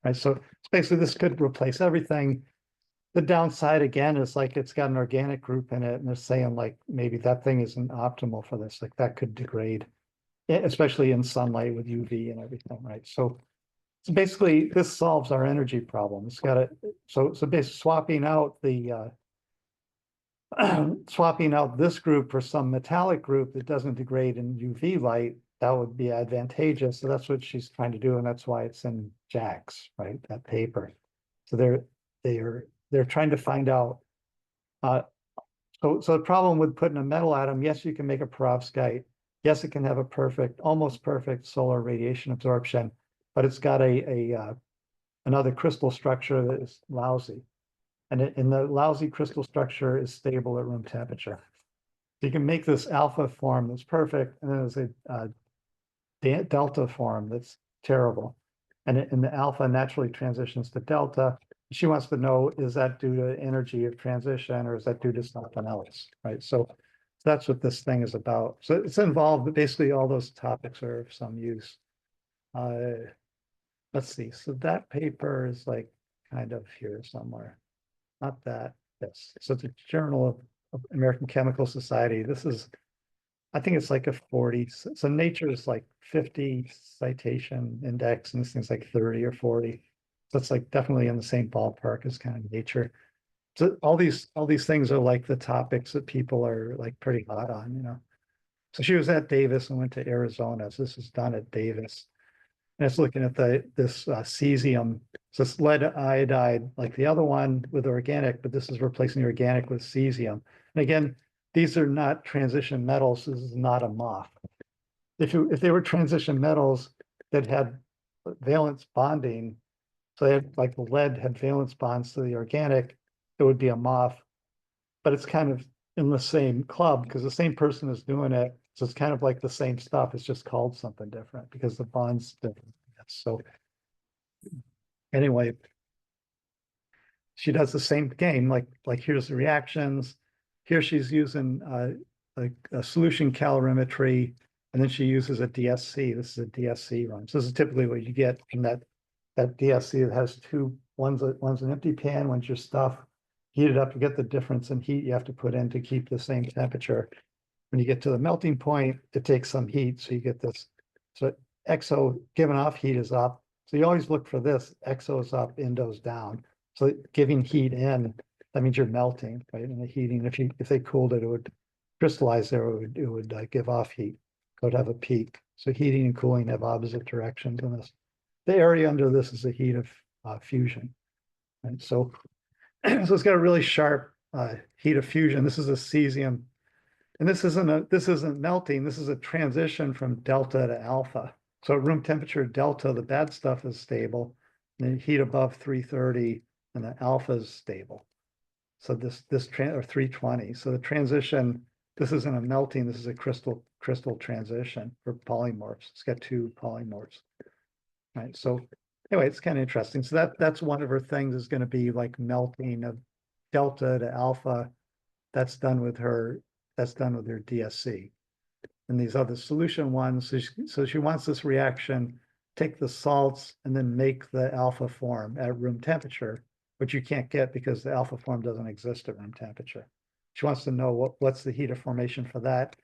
right? So basically this could replace everything. The downside again is like it's got an organic group in it, and they're saying like maybe that thing isn't optimal for this, like that could degrade, especially in sunlight with UV and everything, right? So basically this solves our energy problem. It's got it. So basically swapping out the swapping out this group for some metallic group that doesn't degrade in UV light, that would be advantageous. So that's what she's trying to do, and that's why it's in JAX, right? That paper. So they're trying to find out. So the problem with putting a metal atom, yes, you can make a perovskite. Yes, it can have a perfect, almost perfect solar radiation absorption, but it's got another crystal structure that is lousy. And the lousy crystal structure is stable at room temperature. So you can make this alpha form that's perfect, and then there's a delta form that's terrible. And the alpha naturally transitions to delta. She wants to know, is that due to energy of transition, or is that due to something else, right? So that's what this thing is about. So it's involved, but basically all those topics are of some use. Let's see, so that paper is like kind of here somewhere. Not that, this. So it's a Journal of American Chemical Society. This is, I think it's like a 40. So Nature is like 50 citation index, and this thing's like 30 or 40. So it's like definitely in the same ballpark as kind of Nature. So all these things are like the topics that people are like pretty hot on, you know. So she was at Davis and went to Arizona. So this is done at Davis. And it's looking at this cesium. So it's lead iodide like the other one with organic, but this is replacing the organic with cesium. And again, these are not transition metals. This is not a MOF. If they were transition metals that had valence bonding, so they had like the lead had valence bonds to the organic, it would be a MOF. But it's kind of in the same club because the same person is doing it. So it's kind of like the same stuff. It's just called something different because the bond's different. So anyway, she does the same game. Like here's the reactions. Here she's using a solution calorimetry, and then she uses a DSC. This is a DSC run. So this is typically what you get from that DSC. It has two. One's an empty pan. One's your stuff. Heat it up to get the difference in heat you have to put in to keep the same temperature. When you get to the melting point, it takes some heat, so you get this. So exo giving off heat is up. So you always look for this. Exo is up, endo's down. So giving heat in, that means you're melting, right? And the heating, if they cooled it, it would crystallize there. It would give off heat. It would have a peak. So heating and cooling have opposite directions in this. The area under this is the heat of fusion, and so so it's got a really sharp heat of fusion. This is a cesium. And this isn't melting. This is a transition from delta to alpha. So at room temperature delta, the bad stuff is stable. And the heat above 330 and the alpha is stable. So or 320. So the transition, this isn't a melting, this is a crystal transition for polymorphs. It's got two polymorphs. Right. So anyway, it's kind of interesting. So that's one of her things is going to be like melting of delta to alpha. That's done with her DSC. And these other solution ones, so she wants this reaction, take the salts and then make the alpha form at room temperature, which you can't get because the alpha form doesn't exist at room temperature. She wants to know what's the heat of formation for that.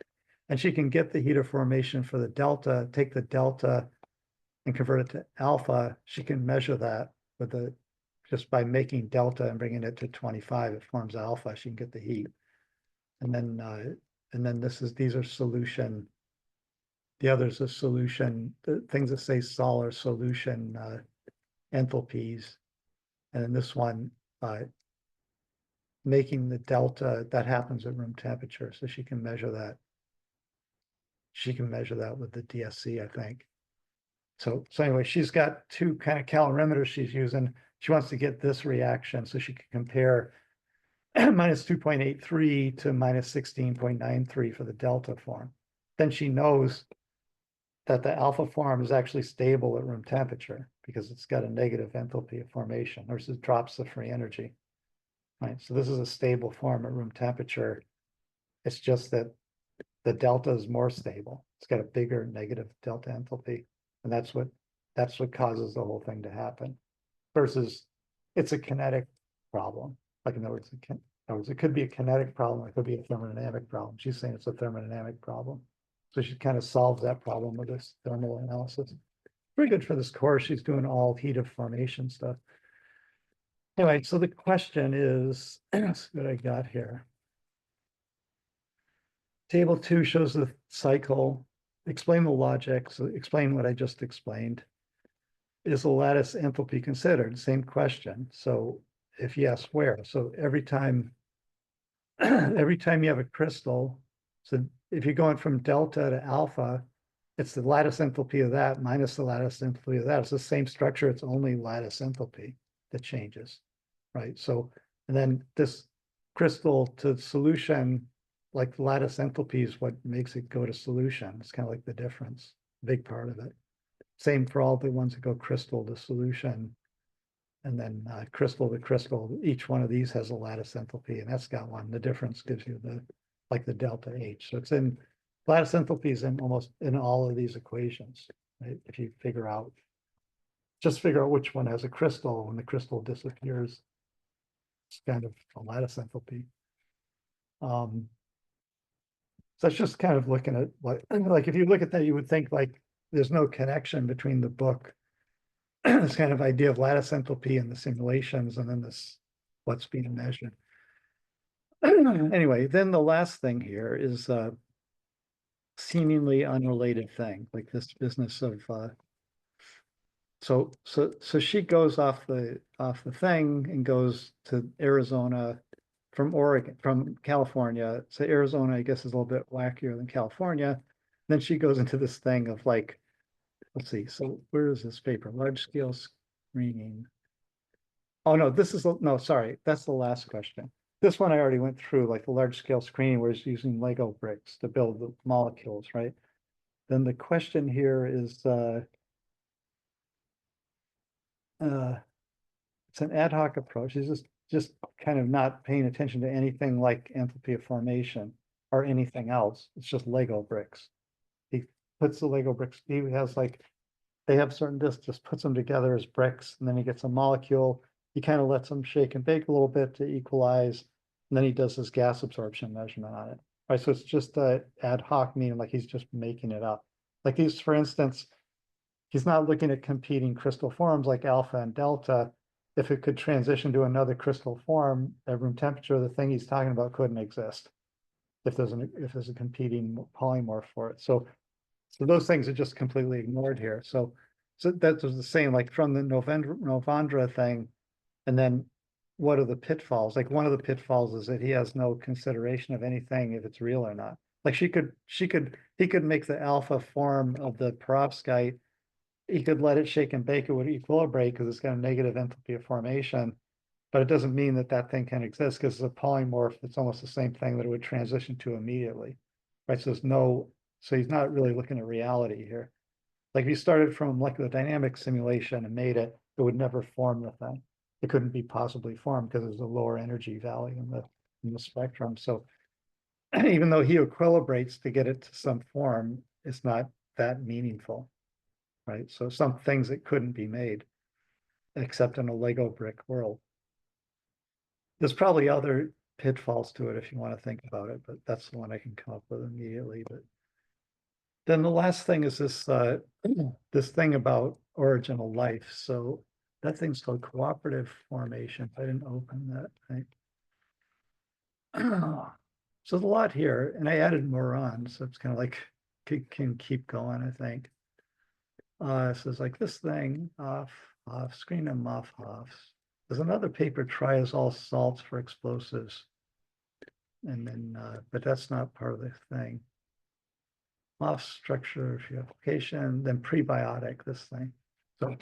And she can get the heat of formation for the delta, take the delta and convert it to alpha. She can measure that with just by making delta and bringing it to 25, it forms alpha. She can get the heat. And then these are solution. The others are solution, the things that say sol are solution enthalpies. And then this one, making the delta, that happens at room temperature. So she can measure that. She can measure that with the DSC, I think. So anyway, she's got two kind of calorimeters she's using. She wants to get this reaction so she can compare minus 2.83 to minus 16.93 for the delta form. Then she knows that the alpha form is actually stable at room temperature because it's got a negative enthalpy of formation, or it drops the free energy. Right, so this is a stable form at room temperature. It's just that the delta is more stable. It's got a bigger negative delta enthalpy, and that's what causes the whole thing to happen. Versus, it's a kinetic problem. Like in other words, it could be a kinetic problem. It could be a thermodynamic problem. She's saying it's a thermodynamic problem. So she kind of solves that problem with this thermal analysis. Pretty good for this course. She's doing all heat of formation stuff. Anyway, so the question is, what I got here. Table 2 shows the cycle. Explain the logic. So explain what I just explained. Is the lattice enthalpy considered? Same question. So if yes, where? So every time you have a crystal, so if you're going from delta to alpha, it's the lattice enthalpy of that minus the lattice enthalpy of that. It's the same structure. It's only lattice enthalpy that changes, right? So, and then this crystal to solution, like the lattice enthalpy is what makes it go to solution. It's kind of like the difference, big part of it. Same for all the ones that go crystal to solution. And then crystal to crystal, each one of these has a lattice enthalpy, and that's got one. The difference gives you the delta H. So it's in lattice enthalpy is in almost in all of these equations, right? If you just figure out which one has a crystal, when the crystal disappears, it's kind of a lattice enthalpy. So it's just kind of looking at like if you look at that, you would think like there's no connection between the book, this kind of idea of lattice enthalpy and the simulations, and then this what's being measured. Anyway, then the last thing here is a seemingly unrelated thing, like this business of so she goes off the thing and goes to Arizona from California. So Arizona, I guess, is a little bit wackier than California. Then she goes into this thing of like, let's see, so where is this paper? Large scale screening. Oh no, no, sorry, that's the last question. This one I already went through, like the large scale screening where it's using Lego bricks to build the molecules, right? Then the question here is it's an ad hoc approach. He's just kind of not paying attention to anything like enthalpy of formation or anything else. It's just Lego bricks. He puts the Lego bricks, he has like, they have certain disks, just puts them together as bricks, and then he gets a molecule. He kind of lets them shake and bake a little bit to equalize, and then he does his gas absorption measurement on it. Right, so it's just a ad hoc, meaning like he's just making it up. Like these, for instance, he's not looking at competing crystal forms like alpha and delta. If it could transition to another crystal form at room temperature, the thing he's talking about couldn't exist if there's a competing polymorph for it. So those things are just completely ignored here. So that was the same, like from the Novandra thing, and then what are the pitfalls? Like one of the pitfalls is that he has no consideration of anything if it's real or not. Like he could make the alpha form of the perovskite. He could let it shake and bake, it would equilibrate because it's got a negative enthalpy of formation, but it doesn't mean that that thing can exist because it's a polymorph. It's almost the same thing that it would transition to immediately, right? So so he's not really looking at reality here. Like if you started from molecular dynamics simulation and made it, it would never form the thing. It couldn't be possibly formed because there's a lower energy value in the spectrum. So even though he equilibrates to get it to some form, it's not that meaningful, right? So some things that couldn't be made except in a Lego brick world. There's probably other pitfalls to it if you want to think about it, but that's the one I can come up with immediately. But then the last thing is this this thing about original life. So that thing's called cooperative formation. I didn't open that, right? So there's a lot here, and I added more on, so it's kind of like can keep going, I think. So it's like this thing, off, screen and off. There's another paper, tries all salts for explosives. And then, but that's not part of the thing. Off structure of your application, then prebiotic, this thing. So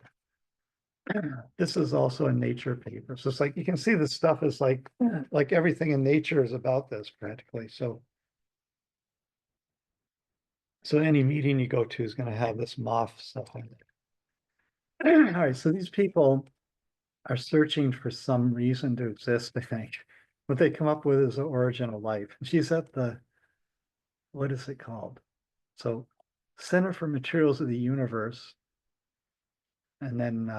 this is also a Nature paper. So it's like, you can see this stuff is like everything in nature is about this practically. So any meeting you go to is going to have this MOF stuff in All right, so these people are searching for some reason to exist, I think. What they come up with is the origin of life. She's at the, what is it called? So Center for Materials of the Universe. And then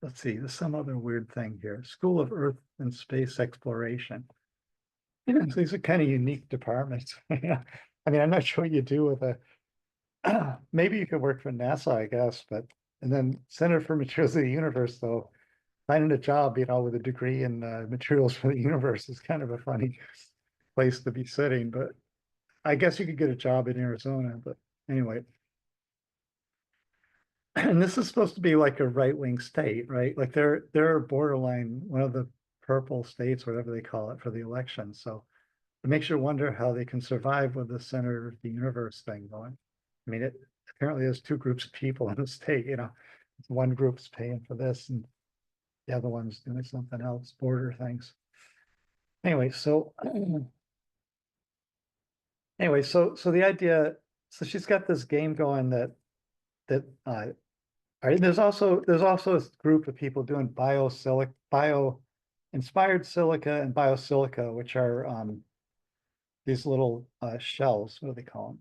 let's see, there's some other weird thing here. School of Earth and Space Exploration. So these are kind of unique departments. Yeah. I mean, I'm not sure what you do with a, maybe you could work for NASA, I guess, but, and then Center for Materials of the Universe, though, finding a job, with a degree in materials for the universe is kind of a funny place to be sitting, but I guess you could get a job in Arizona, but anyway. And this is supposed to be like a right-wing state, right? Like they're borderline, one of the purple states, whatever they call it, for the election. So it makes you wonder how they can survive with the center of the universe thing going. I mean, it apparently there's two groups of people in the state, one group's paying for this and the other one's doing something else, border things. Anyway, so so the idea, so she's got this game going that all right, there's also a group of people doing bio inspired silica and biosilica, which are these little shells. What do they call them?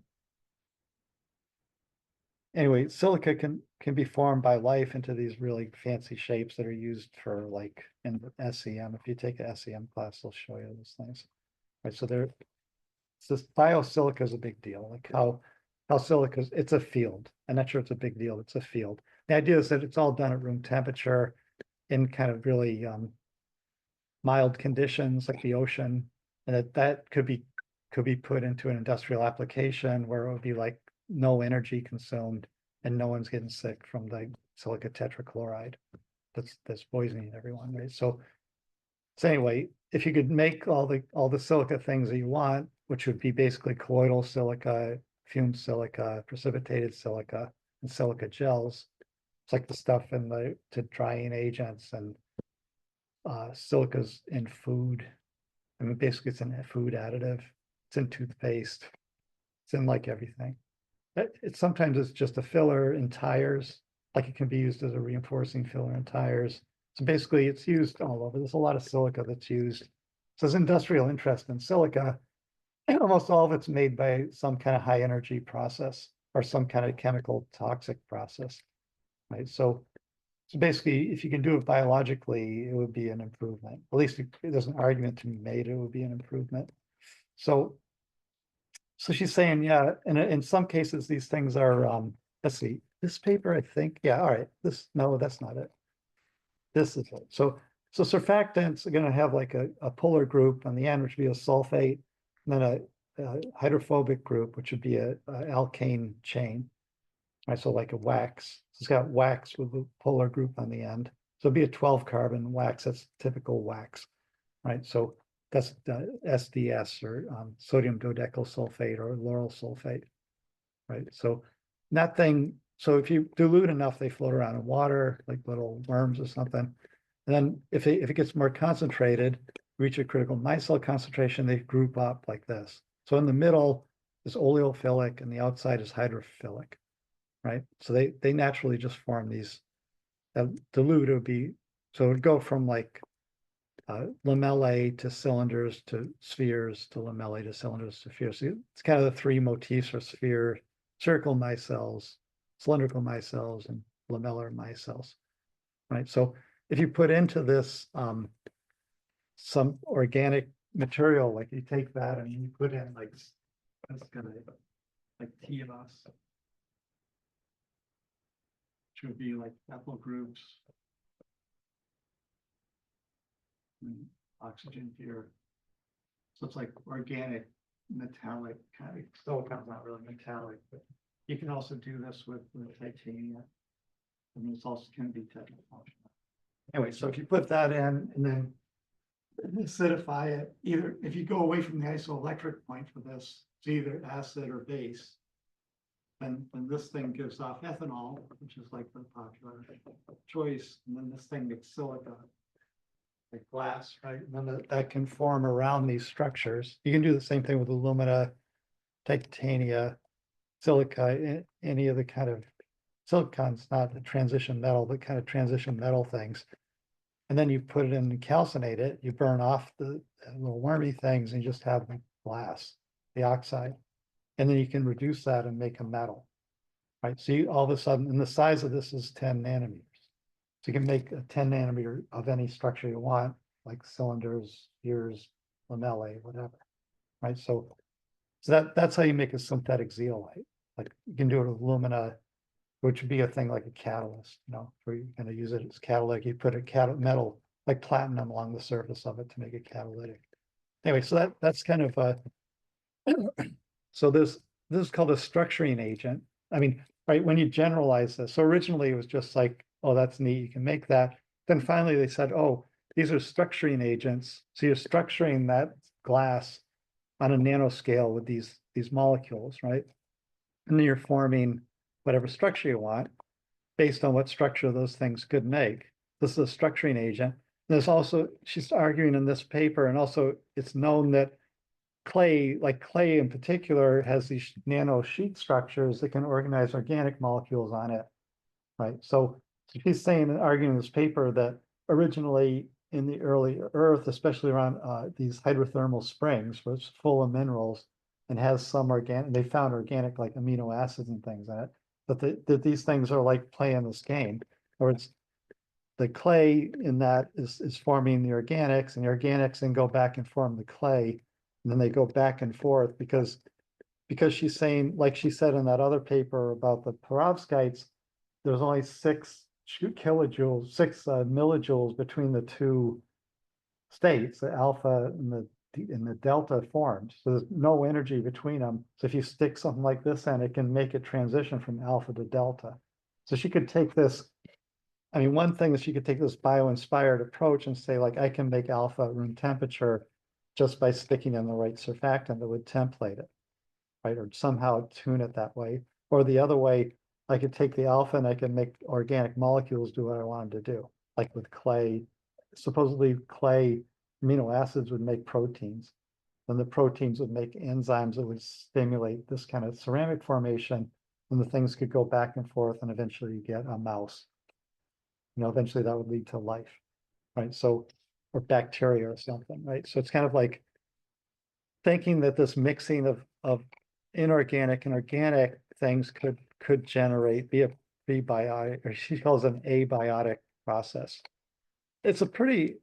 Anyway, silica can be formed by life into these really fancy shapes that are used for like in SEM. If you take an SEM class, they'll show you those things. Right, so this biosilica is a big deal. Like how silica it's a field. I'm not sure it's a big deal. It's a field. The idea is that it's all done at room temperature in kind of really mild conditions like the ocean, and that could be put into an industrial application where it would be like no energy consumed and no one's getting sick from the silica tetrachloride that's poisoning everyone, right? So anyway, if you could make all the silica things that you want, which would be basically colloidal silica, fumed silica, precipitated silica, and silica gels, it's like the stuff in to drying agents and silica's in food. I mean, basically it's in a food additive. It's in toothpaste. It's in like everything. It sometimes it's just a filler in tires, like it can be used as a reinforcing filler in tires. So basically it's used all over. There's a lot of silica that's used. So there's industrial interest in silica. And almost all of it's made by some kind of high energy process or some kind of chemical toxic process, right? So basically, if you can do it biologically, it would be an improvement. At least there's an argument to be made, it would be an improvement. So she's saying, yeah, and in some cases, these things are, let's see, this paper, I think, yeah, all right, no, that's not it. This is it. So surfactants are gonna have like a polar group on the end, which would be a sulfate, and then a hydrophobic group, which would be a alkane chain. Right, so like a wax. It's got wax with a polar group on the end. So it'd be a 12 carbon wax. That's typical wax, right? So that's SDS or sodium dodecyl sulfate or lauryl sulfate, right? So that thing, so if you dilute enough, they float around in water like little worms or something. And then if it gets more concentrated, reach a critical micelle concentration, they group up like this. So in the middle is oleophilic and the outside is hydrophilic, right? So they naturally just form these. Dilute would be, so it would go from like lamellae to cylinders to spheres to lamellae to cylinders to spheres. So it's kind of the three motifs for sphere: spherical micelles, cylindrical micelles, and lamellar micelles, right? So if you put into this some organic material, like you take that and you put in like, that's gonna like TMS, which would be like ethyl groups, and oxygen here. So it's like organic metallic kind of, silicon's not really metallic, but you can also do this with titanium. I mean, it's also can be tetrafunctional. Anyway, so if you put that in and then acidify it, either if you go away from the isoelectric point for this, it's either acid or base. And this thing gives off ethanol, which is like the popular choice, and then this thing makes silica, like glass, right? And then that can form around these structures. You can do the same thing with alumina, titania, silica, any of the kind of silicon's not a transition metal, but kind of transition metal things. And then you put it in and calcinate it, you burn off the little wormy things and you just have the glass, the oxide. And then you can reduce that and make a metal, right? So you all of a sudden, and the size of this is 10 nanometers. So you can make a 10 nanometer of any structure you want, like cylinders, spheres, lamellae, whatever, right? So that's how you make a synthetic zeolite. Like you can do it with alumina, which would be a thing like a catalyst, where you're going to use it as catalytic. You put a metal like platinum along the surface of it to make it catalytic. Anyway, so that's kind of so this is called a structuring agent. I mean, right, when you generalize this, so originally it was just like, oh, that's neat, you can make that. Then finally they said, oh, these are structuring agents. So you're structuring that glass on a nanoscale with these molecules, right? And then you're forming whatever structure you want based on what structure those things could make. This is a structuring agent. There's also, she's arguing in this paper, and also it's known that clay, like clay in particular, has these nano sheet structures that can organize organic molecules on it, right? So she's saying, arguing in this paper, that originally in the early Earth, especially around these hydrothermal springs, where it's full of minerals and has some organic, they found organic like amino acids and things in it, but that these things are like playing this game, or it's the clay in that is forming the organics, and the organics then go back and form the clay, and then they go back and forth because she's saying, like she said in that other paper about the perovskites, there's only 6 kilojoules, 6 millijoules between the two states, the alpha and the delta formed. So there's no energy between them. So if you stick something like this in, it can make it transition from alpha to delta. So she could take this. I mean, one thing is she could take this bio-inspired approach and say, like, I can make alpha at room temperature just by sticking in the right surfactant that would template it, right? Or somehow tune it that way. Or the other way, I could take the alpha and I can make organic molecules do what I want them to do. Like with clay, supposedly clay amino acids would make proteins. Then the proteins would make enzymes that would stimulate this kind of ceramic formation, and the things could go back and forth, and eventually you get a mouse. Eventually that would lead to life, right? So, or bacteria or something, right? So it's kind of like thinking that this mixing of inorganic and organic things could generate, be a prebiotic, or she calls it an abiotic process. It's a pretty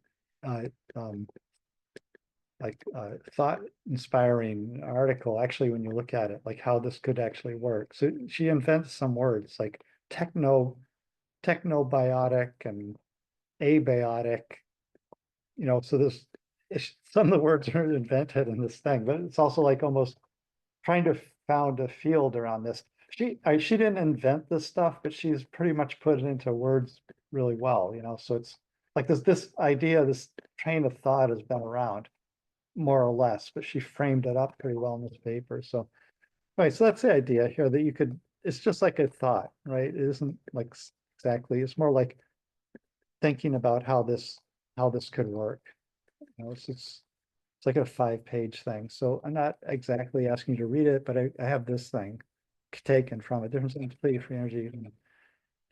thought-inspiring article, actually, when you look at it, like how this could actually work. So she invents some words like technobiotic and abiotic, so there's some of the words are invented in this thing, but it's also like almost trying to found a field around this. She didn't invent this stuff, but she's pretty much put it into words really well, so it's like this idea, this train of thought has been around more or less, but she framed it up pretty well in this paper. So right, so that's the idea here, that you could, it's just like a thought, right? It isn't like exactly, it's more like thinking about how this could work. It's like a 5-page thing. So I'm not exactly asking you to read it, but I have this thing taken from it. Difference in free energy,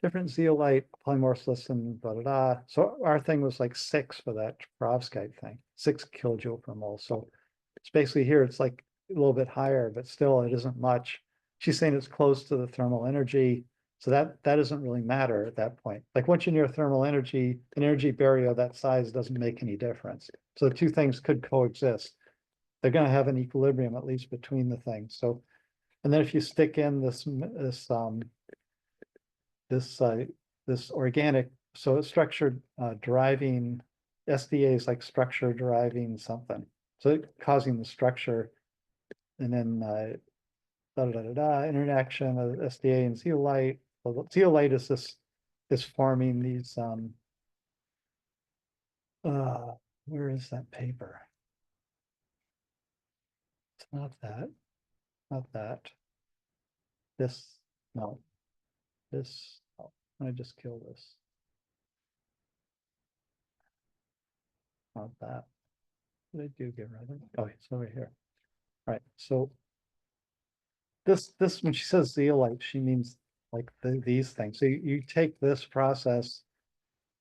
different zeolite, polymorphosis, and blah, blah, blah. So our thing was like 6 for that perovskite thing, 6 kilojoule per mole. So it's basically here, it's like a little bit higher, but still it isn't much. She's saying it's close to the thermal energy. So that doesn't really matter at that point. Like once you're near thermal energy, an energy barrier of that size doesn't make any difference. So the two things could coexist. They're going to have an equilibrium, at least between the things. So, and then if you stick in this organic, so it's structure deriving, SDA is like structure deriving something. So it causing the structure, and then interaction of SDA and zeolite. Well, zeolite is forming these where is that paper? It's not that. This, no. This, oh, I just kill this. Not that. What did I do get rid of it? Oh, it's over here. All right, so this when she says zeolite, she means like these things. So you take this process,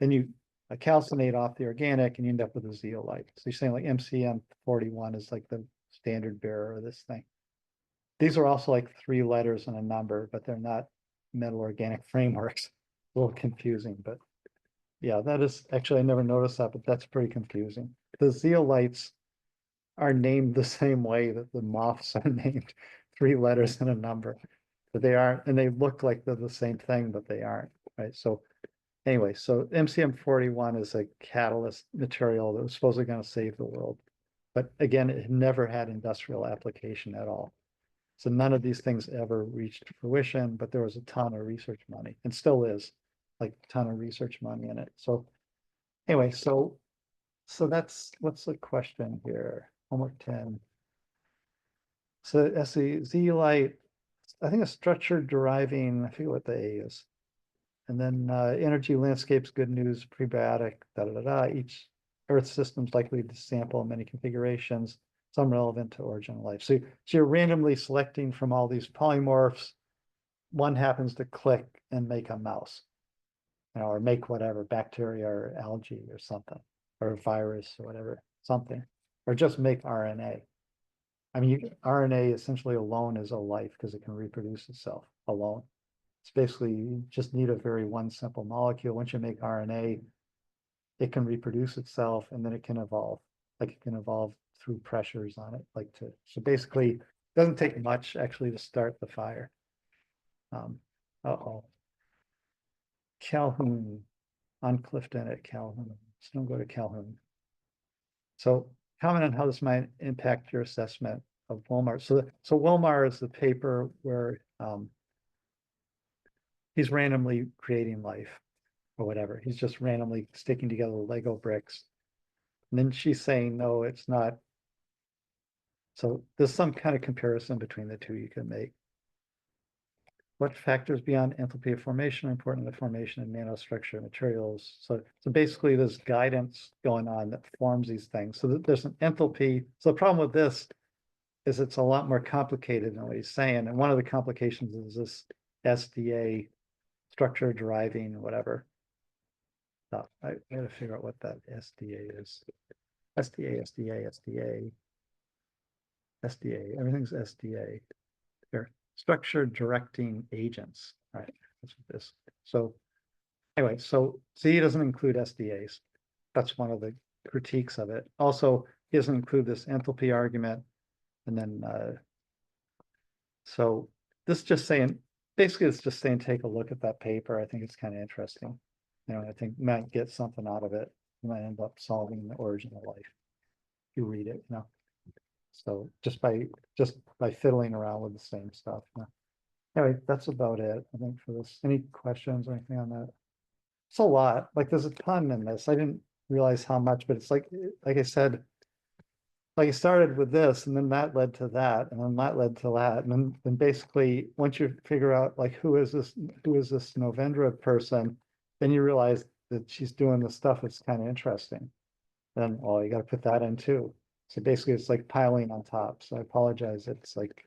then you calcinate off the organic and you end up with a zeolite. So you're saying like MCM41 is like the standard bearer of this thing. These are also like 3 letters and a number, but they're not metal organic frameworks. A little confusing, but yeah, that is actually, I never noticed that, but that's pretty confusing. The zeolites are named the same way that the moths are named, 3 letters and a number. But they aren't, and they look like they're the same thing, but they aren't, right? So anyway, so MCM41 is a catalyst material that was supposedly going to save the world. But again, it never had industrial application at all. So none of these things ever reached fruition, but there was a ton of research money and still is like a ton of research money in it. So anyway, so that's, what's the question here? Homework 10. So SE zeolite, I think a structure deriving, I forget what the A is. And then energy landscapes, good news, prebiotic, da da da da. Each Earth system is likely to sample many configurations, some relevant to origin of life. So you're randomly selecting from all these polymorphs. One happens to click and make a mouse, or make whatever, bacteria or algae or something, or a virus or whatever, something, or just make RNA. I mean, RNA essentially alone is a life because it can reproduce itself alone. It's basically, you just need a very one simple molecule. Once you make RNA, it can reproduce itself and then it can evolve. Like it can evolve through pressures on it. So basically, it doesn't take much actually to start the fire. Calhoun, on Clifton at Calhoun. Let's don't go to Calhoun. So comment on how this might impact your assessment of Wilmar. So Wilmar is the paper where he's randomly creating life or whatever. He's just randomly sticking together Lego bricks. And then she's saying, no, it's not. So there's some kind of comparison between the two you can make. What factors beyond enthalpy of formation are important in the formation of nanostructure materials? So basically there's guidance going on that forms these things. So there's an enthalpy. So the problem with this is it's a lot more complicated than what he's saying. And one of the complications is this SDA, structure deriving, whatever. Oh, I gotta figure out what that SDA is. SDA, everything's SDA. Here, structure directing agents. All right, that's what this. So anyway, so C doesn't include SDAs. That's one of the critiques of it. Also, he doesn't include this enthalpy argument. And then, so this just saying, basically it's just saying, take a look at that paper. I think it's kind of interesting. I think you might get something out of it. You might end up solving the origin of life. If you read it, So just by fiddling around with the same stuff. Anyway, that's about it, I think, for this. Any questions or anything on that? It's a lot. Like there's a ton in this. I didn't realize how much, but it's like I said, like I started with this and then that led to that and then that led to that. And then basically once you figure out like who is this Novendra person, then you realize that she's doing the stuff that's kind of interesting. Then, well, you got to put that in too. So basically it's like piling on top. So I apologize. It's like,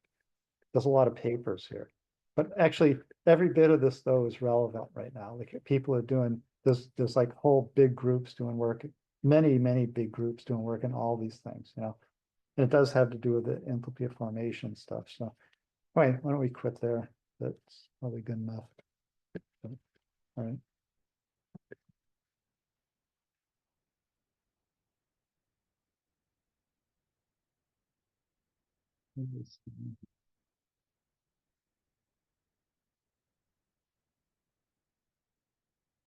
there's a lot of papers here, but actually every bit of this though is relevant right now. Like people are doing, there's like whole big groups doing work, many big groups doing work in all these things, And it does have to do with the enthalpy of formation stuff. So, all right, why don't we quit there? That's probably good enough. All right.